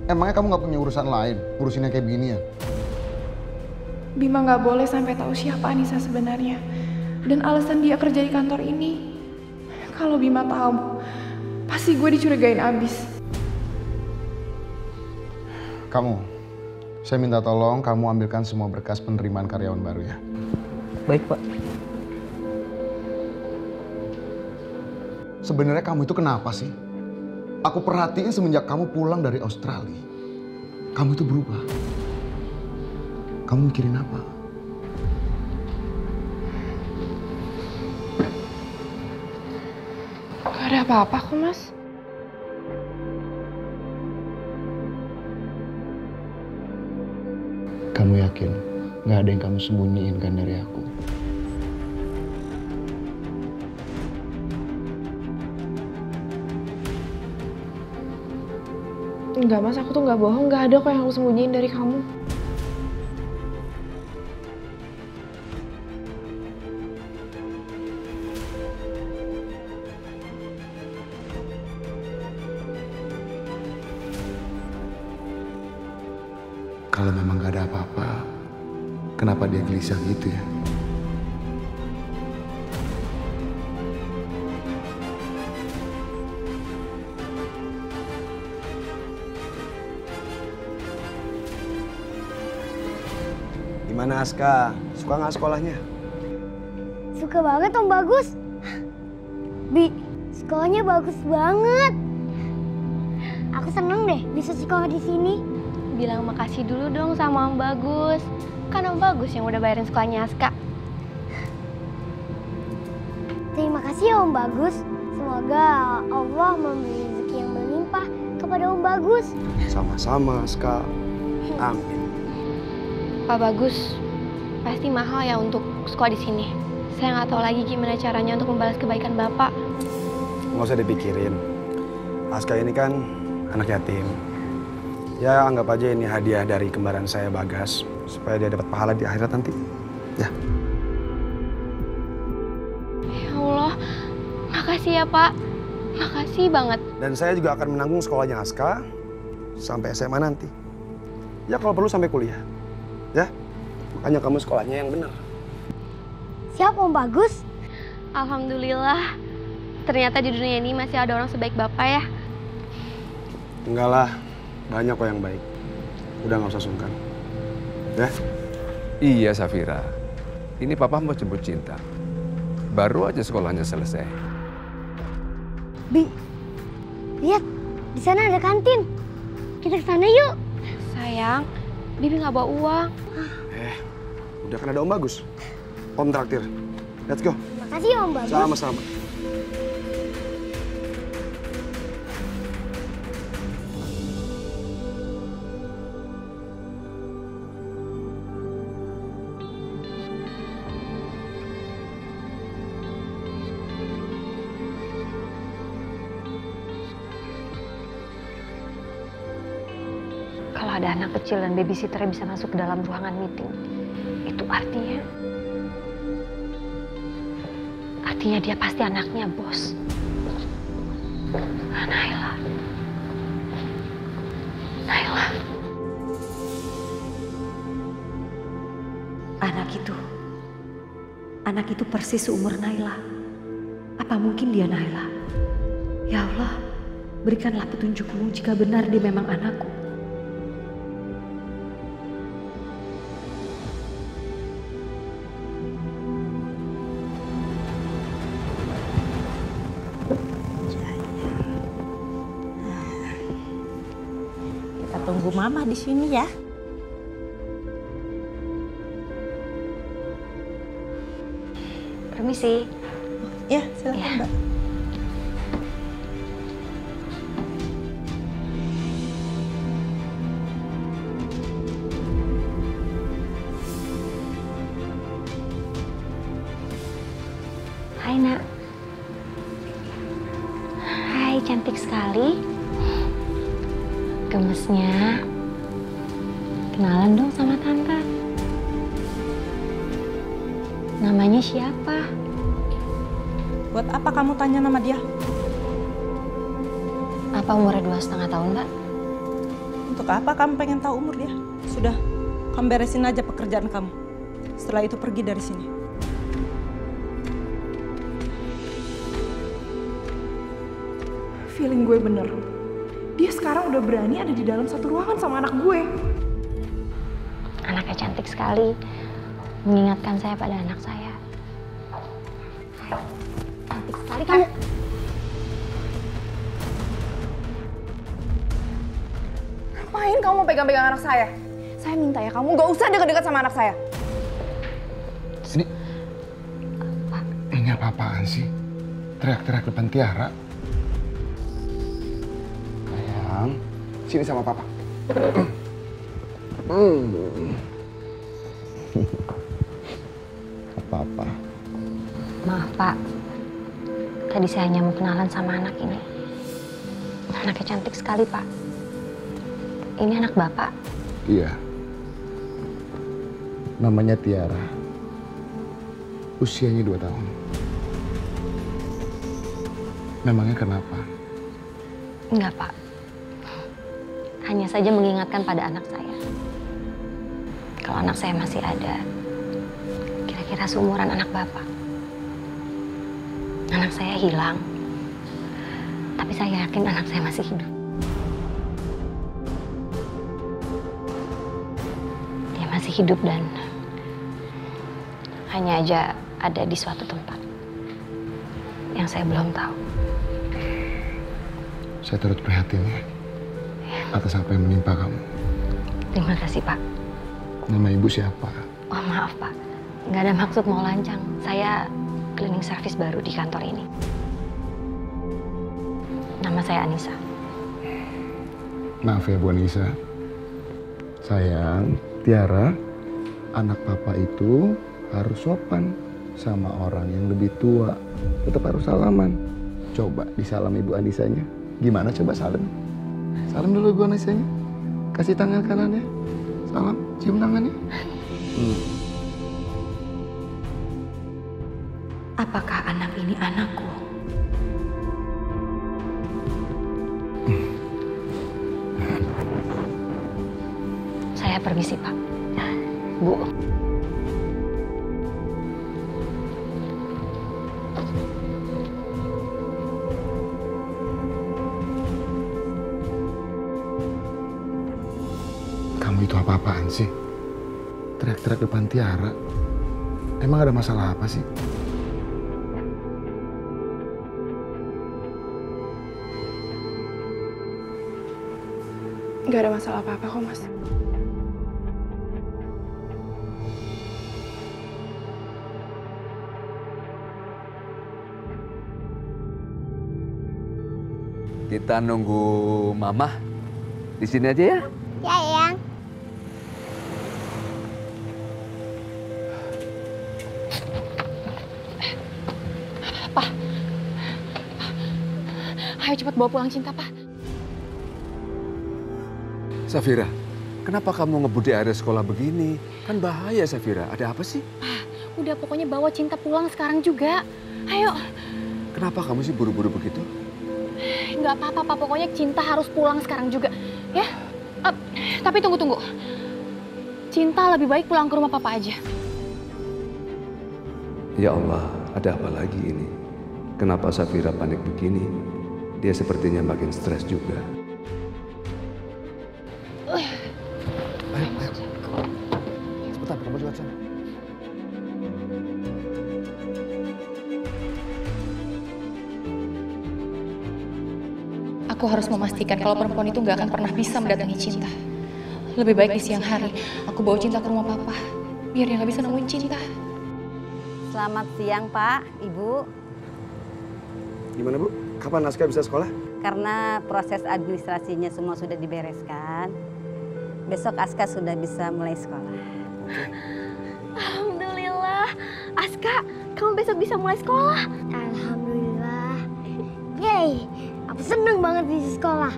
Emangnya kamu nggak punya urusan lain? Urusin yang kayak beginian? Bima nggak boleh sampai tahu siapa Anissa sebenarnya. Dan alasan dia kerja di kantor ini. Kalau Bima tahu, pasti gue dicurigain abis. Kamu, saya minta tolong kamu ambilkan semua berkas penerimaan karyawan baru ya. Baik, Pak. Sebenarnya kamu itu kenapa sih? Aku perhatiin semenjak kamu pulang dari Australia. Kamu itu berubah. Kamu mikirin apa? Gak ada apa-apa kok, Mas. Kamu yakin gak ada yang kamu sembunyiin kan dari aku? Enggak, Mas. Aku tuh gak bohong. Gak ada kok yang aku sembunyiin dari kamu. Kalau memang gak ada apa-apa, kenapa dia gelisah gitu ya? Gimana Aska? Suka nggak sekolahnya? Suka banget Om Bagus. Bi, sekolahnya bagus banget. Aku seneng deh bisa sekolah di sini. Bilang makasih dulu dong sama Om Bagus. Kan Om Bagus yang udah bayarin sekolahnya Aska. Terima kasih ya Om Bagus. Semoga Allah memberi rezeki yang berlimpah kepada Om Bagus. Sama-sama Aska. Amin. Pak Bagus, pasti mahal ya untuk sekolah di sini. Saya nggak tahu lagi gimana caranya untuk membalas kebaikan Bapak. Nggak usah dipikirin. Aska ini kan anak yatim. Ya anggap aja ini hadiah dari kembaran saya Bagas. Supaya dia dapat pahala di akhirat nanti. Ya. Ya Allah, makasih ya Pak. Makasih banget. Dan saya juga akan menanggung sekolahnya Aska sampai SMA nanti. Ya kalau perlu sampai kuliah. Ya, makanya kamu sekolahnya yang benar. Siap Om Bagus. Alhamdulillah. Ternyata di dunia ini masih ada orang sebaik Bapak ya. Enggak lah, banyak kok yang baik. Udah nggak usah sungkan. Ya? Iya Safira, ini Papa mau jemput Cinta. Baru aja sekolahnya selesai. Bi, lihat di sana ada kantin. Kita ke sana yuk. Sayang, Bibi nggak bawa uang. Udah kan ada Om Bagus. Om traktir. Let's go. Makasih ya Om Bagus. Sama-sama. Kalau ada anak kecil dan babysitternya bisa masuk ke dalam ruangan meeting, itu artinya dia pasti anaknya bos. Naila. Anak itu persis seumur Naila. Apa mungkin dia Naila? Ya Allah, berikanlah petunjukmu jika benar dia memang anakku. Tunggu Mama di sini ya. Permisi. Ya, silakan Mbak. sekali. Gemesnya. Kenalan dong sama tante. Namanya siapa? Buat apa kamu tanya nama dia? Apa umurnya 2,5 tahun, Mbak? Untuk apa kamu pengen tahu umur dia? Sudah, kamu beresin aja pekerjaan kamu. Setelah itu pergi dari sini. Feeling gue bener. Dia sekarang udah berani ada di dalam satu ruangan sama anak gue. Anaknya cantik sekali. Mengingatkan saya pada anak saya. Cantik sekali kamu. Ngapain kamu mau pegang-pegang anak saya? Saya minta ya kamu gak usah deket-deket sama anak saya. Ini apa-apaan sih? Teriak-teriak depan Tiara. Sayang, sini sama papa. Apa-apa. Maaf, Pak. Tadi saya hanya mau kenalan sama anak ini. Anaknya cantik sekali, Pak. Ini anak Bapak. Iya. Namanya Tiara. Usianya 2 tahun. Memangnya kenapa? Enggak, Pak. Hanya saja mengingatkan pada anak saya. Kalau anak saya masih ada, kira-kira seumuran anak Bapak. Anak saya hilang, tapi saya yakin anak saya masih hidup. Dia masih hidup dan hanya aja ada di suatu tempat yang saya belum tahu. Saya turut prihatin ya atas apa yang menimpa kamu. Terima kasih, Pak. Nama ibu siapa? Oh, maaf, Pak. Nggak ada maksud mau lancang. Saya cleaning service baru di kantor ini. Nama saya Anissa. Maaf ya Bu Anissa. Sayang, Tiara, anak papa itu harus sopan sama orang yang lebih tua. Tetap harus salaman. Coba disalam Ibu Anissanya. Gimana coba salam? Salam dulu Ibu Anissanya. Kasih tangan kanannya. Salam, cium tangannya. Apakah anak ini anakku? Saya permisi, Pak. Bu. Kamu itu apa-apaan sih? Teriak-teriak depan Tiara. Emang ada masalah apa sih? Gak ada masalah apa-apa kok, Mas. Kita nunggu Mama di sini aja ya. Ya, Eyang. Pak. Ayo cepat bawa pulang Cinta, Pak. Safira, kenapa kamu ngebut di area sekolah begini? Kan bahaya, Safira. Ada apa sih? Udah pokoknya bawa Cinta pulang sekarang juga. Ayo. Kenapa kamu sih buru-buru begitu? Nggak apa-apa, Pak. Pokoknya Cinta harus pulang sekarang juga. Ya? Tapi tunggu. Cinta lebih baik pulang ke rumah Papa aja. Ya Allah, ada apa lagi ini? Kenapa Safira panik begini? Dia sepertinya makin stres juga. Ayo. Cepetan, kamu lewat sana. Aku harus memastikan kalau perempuan itu nggak akan pernah bisa mendatangi Cinta. Lebih baik di siang hari, aku bawa Cinta ke rumah Papa. Biar dia nggak bisa nemuin Cinta. Selamat siang, Pak, Ibu. Gimana, Bu? Kapan Aska bisa sekolah? Karena proses administrasinya semua sudah dibereskan, besok Aska sudah bisa mulai sekolah. Alhamdulillah. Aska, kamu besok bisa mulai sekolah. Alhamdulillah. Yeay, aku seneng banget di sekolah.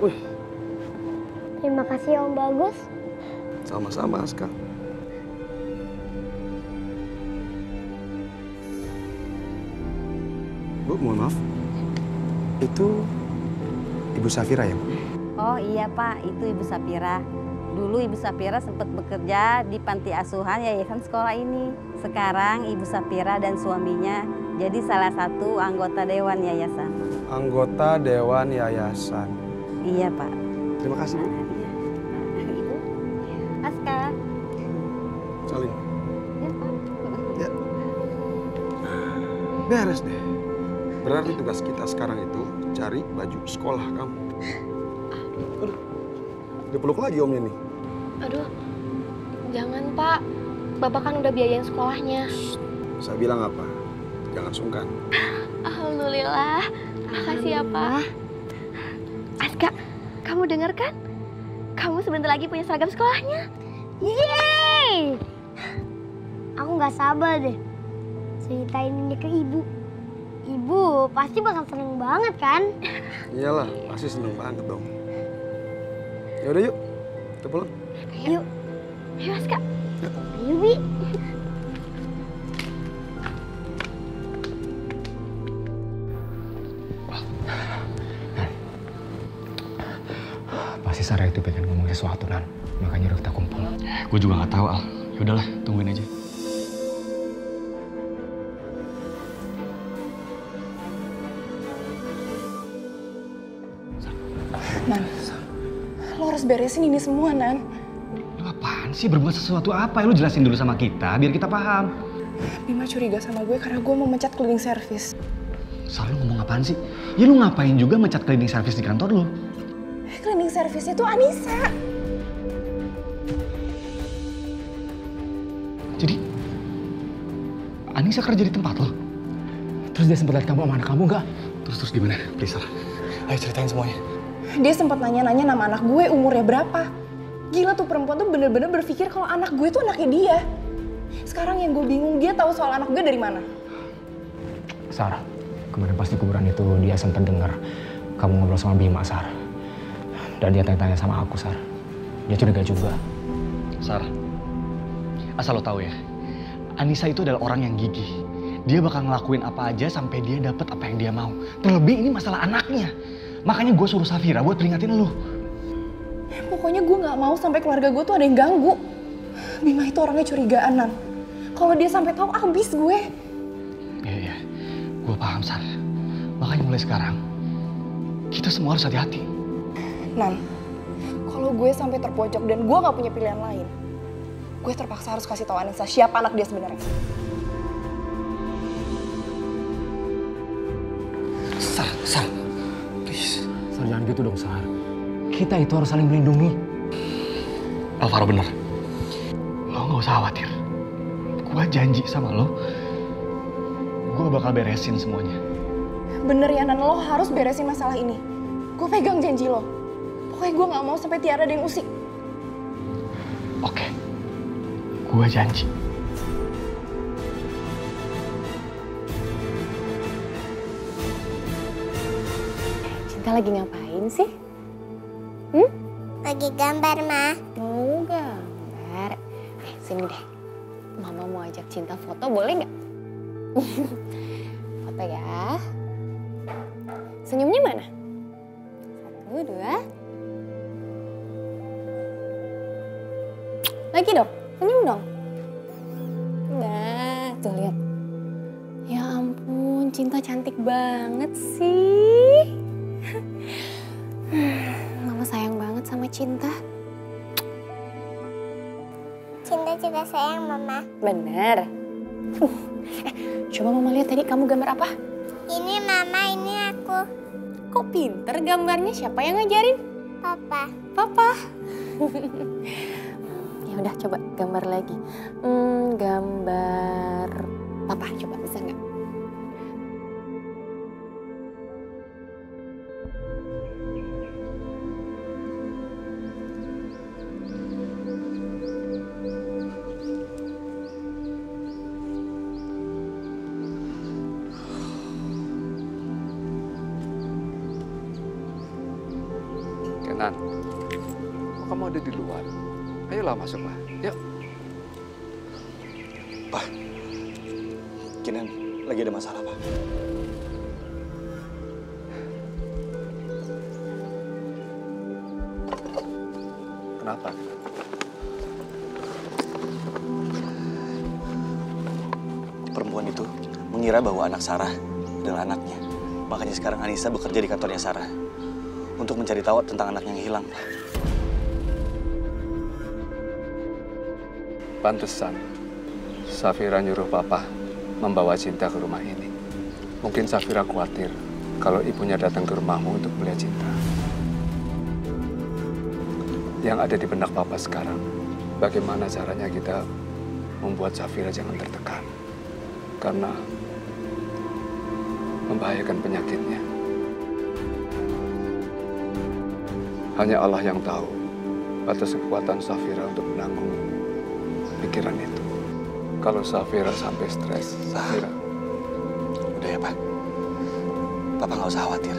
Wih, Terima kasih Om Bagus. sama-sama Aska. Bu, mohon maaf. Itu Ibu Safira ya, Bu? Oh iya Pak, itu Ibu Safira. Dulu Ibu Safira sempat bekerja di panti asuhan yayasan sekolah ini. Sekarang Ibu Safira dan suaminya jadi salah satu anggota dewan yayasan. Anggota dewan yayasan. Iya Pak. Terima kasih, Bu. Ibu, Aska. Salim. Ya Pak. Ya. Beres deh. Berarti tugas kita sekarang itu cari baju sekolah kamu. Aduh, dipeluk lagi omnya nih. Aduh, jangan Pak. Bapak kan udah biayain sekolahnya. Saya bilang apa? Jangan sungkan. Alhamdulillah. Makasih ya Pak. Aska, kamu dengar kan? Kamu sebentar lagi punya seragam sekolahnya. Yeay! Aku nggak sabar deh ceritain ini ke Ibu. Ibu pasti bakal seneng banget kan? Iyalah, pasti seneng banget dong. Ya udah yuk, kita pulang. Yuk. Ayo Aska. Ayo Bi. Pasti Sarah itu pengen ngomong sesuatu, Nan. Makanya udah kita kumpul. Gue juga nggak tahu, Al. Ya udahlah, tungguin aja. Nan, lo harus beresin ini semua, Nan. Lu apaan sih? Berbuat sesuatu apa? Lu jelasin dulu sama kita, biar kita paham. Bima curiga sama gue karena gue mau mecat cleaning service. Sal, lu ngomong apaan sih? Ya lu ngapain juga mecat cleaning service di kantor lu? Cleaning service itu Anissa. Jadi, Anissa kerja di tempat lo? Terus dia sempat lihat kamu sama anak kamu nggak? Terus gimana? Please, Sal. Ayo ceritain semuanya. Dia sempat nanya-nanya nama anak gue umurnya berapa. Gila tuh perempuan tuh bener-bener berpikir kalau anak gue tuh anaknya dia. Sekarang yang gue bingung, dia tahu soal anak gue dari mana? Sarah, kemarin pas di kuburan itu dia sempat dengar kamu ngobrol sama Bima, Sar. Dan dia tanya-tanya sama aku, Sar. Dia curiga juga. Sar, asal lo tahu ya, Anissa itu adalah orang yang gigih. Dia bakal ngelakuin apa aja sampai dia dapat apa yang dia mau. Terlebih ini masalah anaknya. Makanya gue suruh Safira buat peringatin lo. Pokoknya gue nggak mau sampai keluarga gue tuh ada yang ganggu. Bima itu orangnya curigaan, Nan. Kalau dia sampai tahu, abis gue. Iya, gue paham, Sar. Makanya mulai sekarang, kita semua harus hati-hati. Nan, kalau gue sampai terpojok dan gue nggak punya pilihan lain, gue terpaksa harus kasih tahu Anissa siapa anak dia sebenarnya. Sar, please. Sar, jangan gitu dong, Sar. Kita itu harus saling melindungi. Alvaro bener. Lo gak usah khawatir. Gue janji sama lo, gue bakal beresin semuanya. Bener ya, Nan, lo harus beresin masalah ini. Gue pegang janji lo. Pokoknya gue gak mau sampai Tiara ada yang usik. Oke, gue janji. Cinta lagi ngapain sih? Lagi gambar, Ma. Mau gambar? Sini deh. Mama mau ajak Cinta foto, boleh nggak? Foto ya. Senyumnya mana? 1, 2. Lagi dong, senyum dong. Nah, tuh lihat. Ya ampun, Cinta cantik banget sih. Mama sayang banget sama Cinta. Cinta juga sayang, Mama. Bener. Coba Mama lihat tadi kamu gambar apa? Ini Mama, ini aku. Kok pinter gambarnya? Siapa yang ngajarin? Papa. Papa. Ya udah coba gambar lagi. Gambar Papa, coba bisa nggak? Kenan, kok kamu ada di luar? Ayolah masuklah, yuk. Pak, Kinan lagi ada masalah, Pak. Kenapa? Perempuan itu mengira bahwa anak Sarah adalah anaknya. Makanya sekarang Anissa bekerja di kantornya Sarah untuk mencari tahu tentang anaknya yang hilang. Pantesan Safira nyuruh Papa membawa Cinta ke rumah ini. Mungkin Safira khawatir kalau ibunya datang ke rumahmu untuk melihat Cinta. Yang ada di benak Papa sekarang, bagaimana caranya kita membuat Safira jangan tertekan. Karena membahayakan penyakitnya. Hanya Allah yang tahu atas kekuatan Safira untuk menanggung pikiran itu. Kalau Safira sampai stres, Safira... Udah ya, Pak. Papa nggak usah khawatir.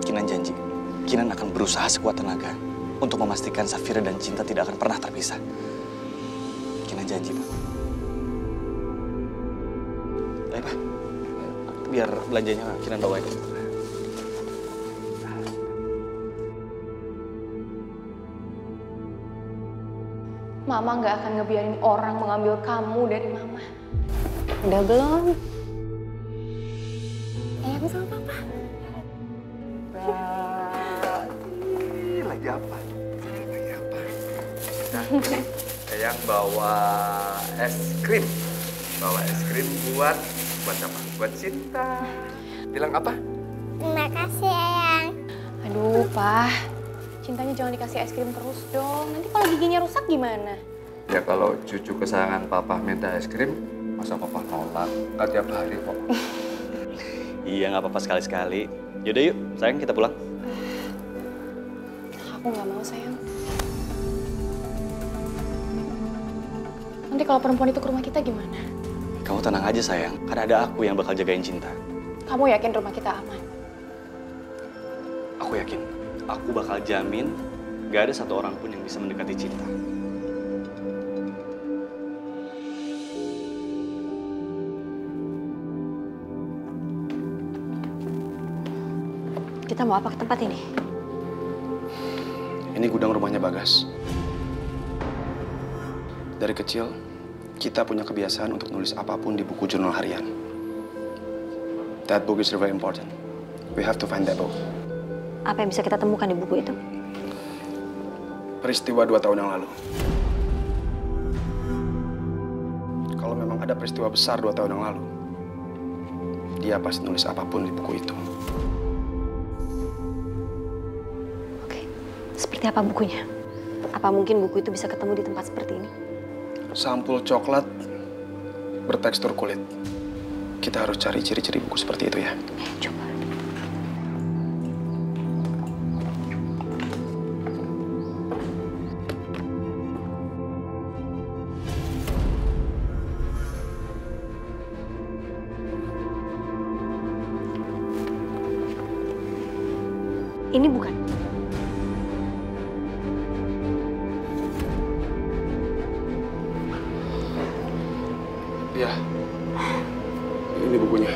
Kinan janji, Kinan akan berusaha sekuat tenaga untuk memastikan Safira dan Cinta tidak akan pernah terpisah. Kinan janji, Pak. Ayo, Pak. Biar belanjanya Kinan bawain. Mama nggak akan ngebiarin orang mengambil kamu dari Mama. Udah belum? Ayang sama Papa. Lagi apa? Lagi apa? Eyang bawa es krim. Bawa es krim buat apa? Buat Cinta. Bilang apa? Terima kasih, Eyang. Aduh, Pak. Cintanya jangan dikasih es krim terus dong. Nanti kalau giginya rusak gimana? Ya kalau cucu kesayangan Papa minta es krim, masa Papa nolak? Nggak tiap hari kok. Iya, nggak apa-apa sekali-sekali. Yaudah yuk, sayang kita pulang. Aku nggak mau, sayang. Nanti kalau perempuan itu ke rumah kita gimana? Kamu tenang aja sayang, karena ada aku yang bakal jagain Cinta. Kamu yakin rumah kita aman? Aku yakin, aku bakal jamin gak ada satu orang pun yang bisa mendekati Cinta. Kita mau apa ke tempat ini? Ini gudang rumahnya Bagas. Dari kecil, kita punya kebiasaan untuk nulis apapun di buku jurnal harian. That book is very important. We have to find that book. Apa yang bisa kita temukan di buku itu? Peristiwa 2 tahun yang lalu. Kalau memang ada peristiwa besar 2 tahun yang lalu, dia pasti nulis apapun di buku itu. Oke, seperti apa bukunya? Apa mungkin buku itu bisa ketemu di tempat seperti ini? Sampul coklat bertekstur kulit. Kita harus cari ciri-ciri buku seperti itu ya. Coba. Ini bukan. Iya. Ini bukunya.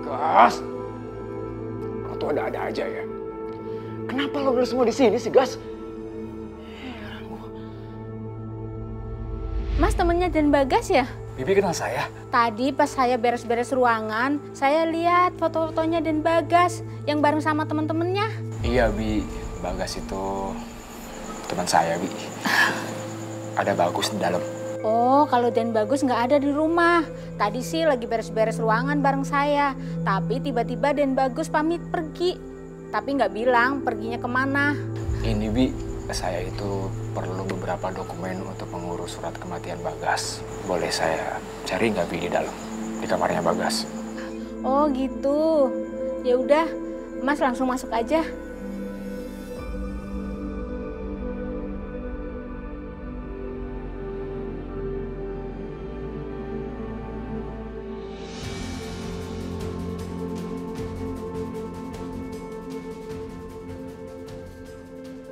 Gas, kau tuh ada-ada aja ya. Kenapa lo beli semua di sini sih, Gas? Mas temennya Dan Bagas ya? Bibi kenal saya? Tadi pas saya beres-beres ruangan, saya lihat foto-fotonya Dan Bagas yang bareng sama temen-temennya. Iya, Bi. Bagas itu teman saya, Bi. Ada Bagus di dalam. Oh, kalau Dan Bagus nggak ada di rumah. Tadi sih lagi beres-beres ruangan bareng saya. Tapi tiba-tiba Dan Bagus pamit pergi. Tapi nggak bilang perginya kemana. Ini, Bi. Saya itu perlu beberapa dokumen untuk mengurus surat kematian Bagas. Boleh saya cari nggak, Bi, di dalam? Di kamarnya Bagas. Oh gitu. Ya udah, Mas langsung masuk aja.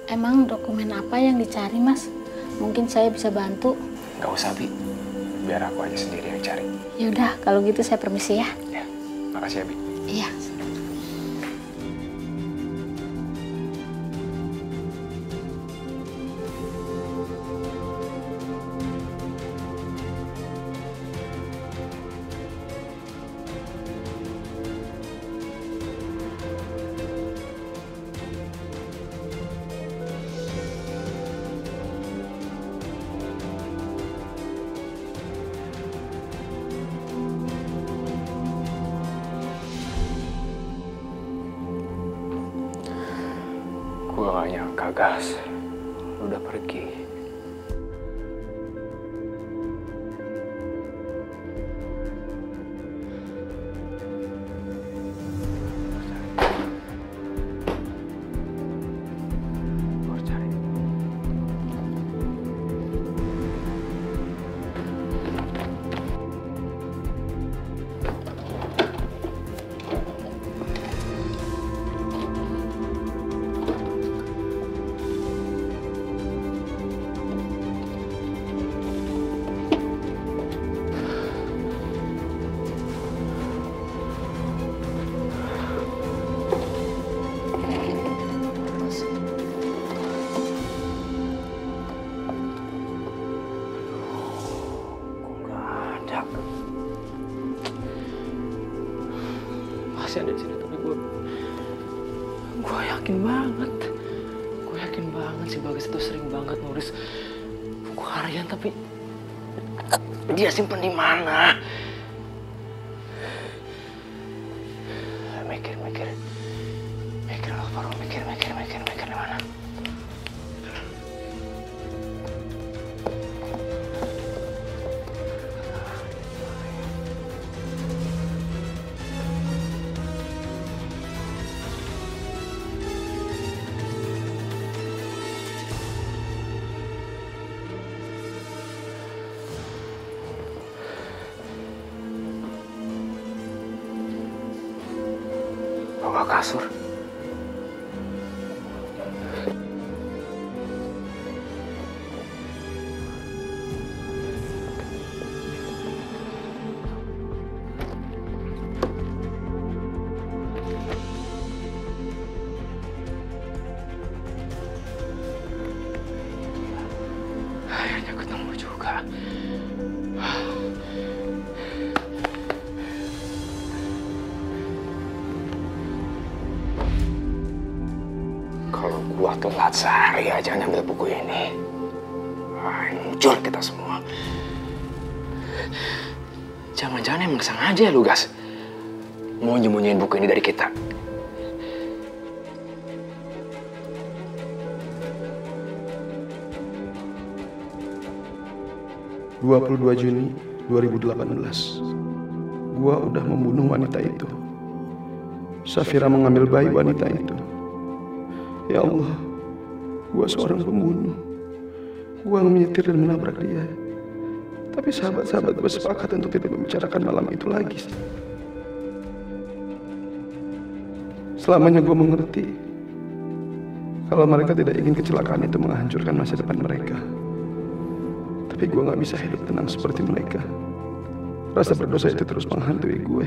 Emang dokumen apa yang dicari, Mas? Mungkin saya bisa bantu. Gak usah, Bi. Biar aku aja sendiri yang cari. Ya udah, kalau gitu saya permisi ya. Ya, makasih ya, Bi. Iya. Gue gak nyangka, Gas. Lu udah pergi. Masih ada di sini, tapi gue yakin banget. Gue yakin banget si Bagas itu sering banget nulis buku harian, tapi dia simpen di mana? Mikir Alvaro, mikir di mana? Bawa kasur. Akhirnya ketemu juga. Kalau gua telat sehari aja ngambil buku ini, hancur kita semua. Jangan-jangan emang sengaja ya lu, Gas, mau nyembunyiin buku ini dari kita. ...22 Juni 2018. Gua udah membunuh wanita itu. Safira mengambil bayi wanita itu. Ya Allah, gua seorang pembunuh. Gua menyetir dan menabrak dia. Tapi sahabat-sahabat bersepakat untuk tidak membicarakan malam itu lagi. Selamanya gua mengerti kalau mereka tidak ingin kecelakaan itu menghancurkan masa depan mereka. Tapi gue gak bisa hidup tenang seperti mereka. Rasa berdosa itu terus menghantui gue.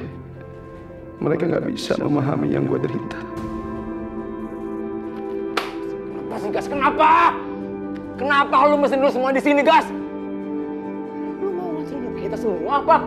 Mereka gak bisa memahami yang gue derita. Kenapa sih, Gas? Kenapa? Kenapa lu mesti dulu semua di sini, Gas? Lu mau ngasih hidup kita semua apa?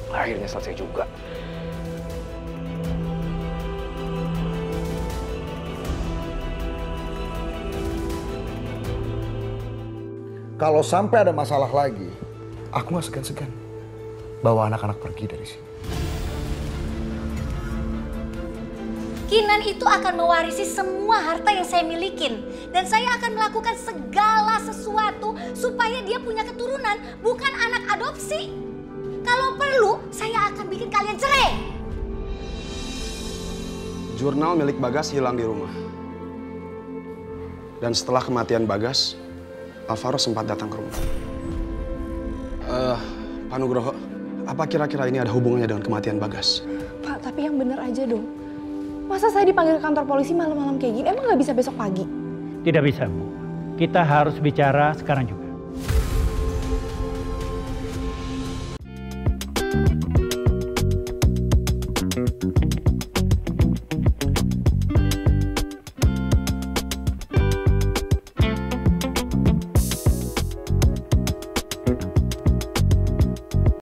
Akhirnya selesai juga. Kalau sampai ada masalah lagi, aku nggak segan-segan bawa anak-anak pergi dari sini. Kinan itu akan mewarisi semua harta yang saya milikin. Dan saya akan melakukan segala sesuatu supaya dia punya keturunan, bukan anak adopsi. Kalau perlu, saya akan bikin kalian cerai. Jurnal milik Bagas hilang di rumah. Dan setelah kematian Bagas, Alvaro sempat datang ke rumah. Pak Nugroho, apa kira-kira ini ada hubungannya dengan kematian Bagas? Pak, tapi yang bener aja dong. Masa saya dipanggil ke kantor polisi malam-malam kayak gini? Emang nggak bisa besok pagi? Tidak bisa, Bu. Kita harus bicara sekarang juga.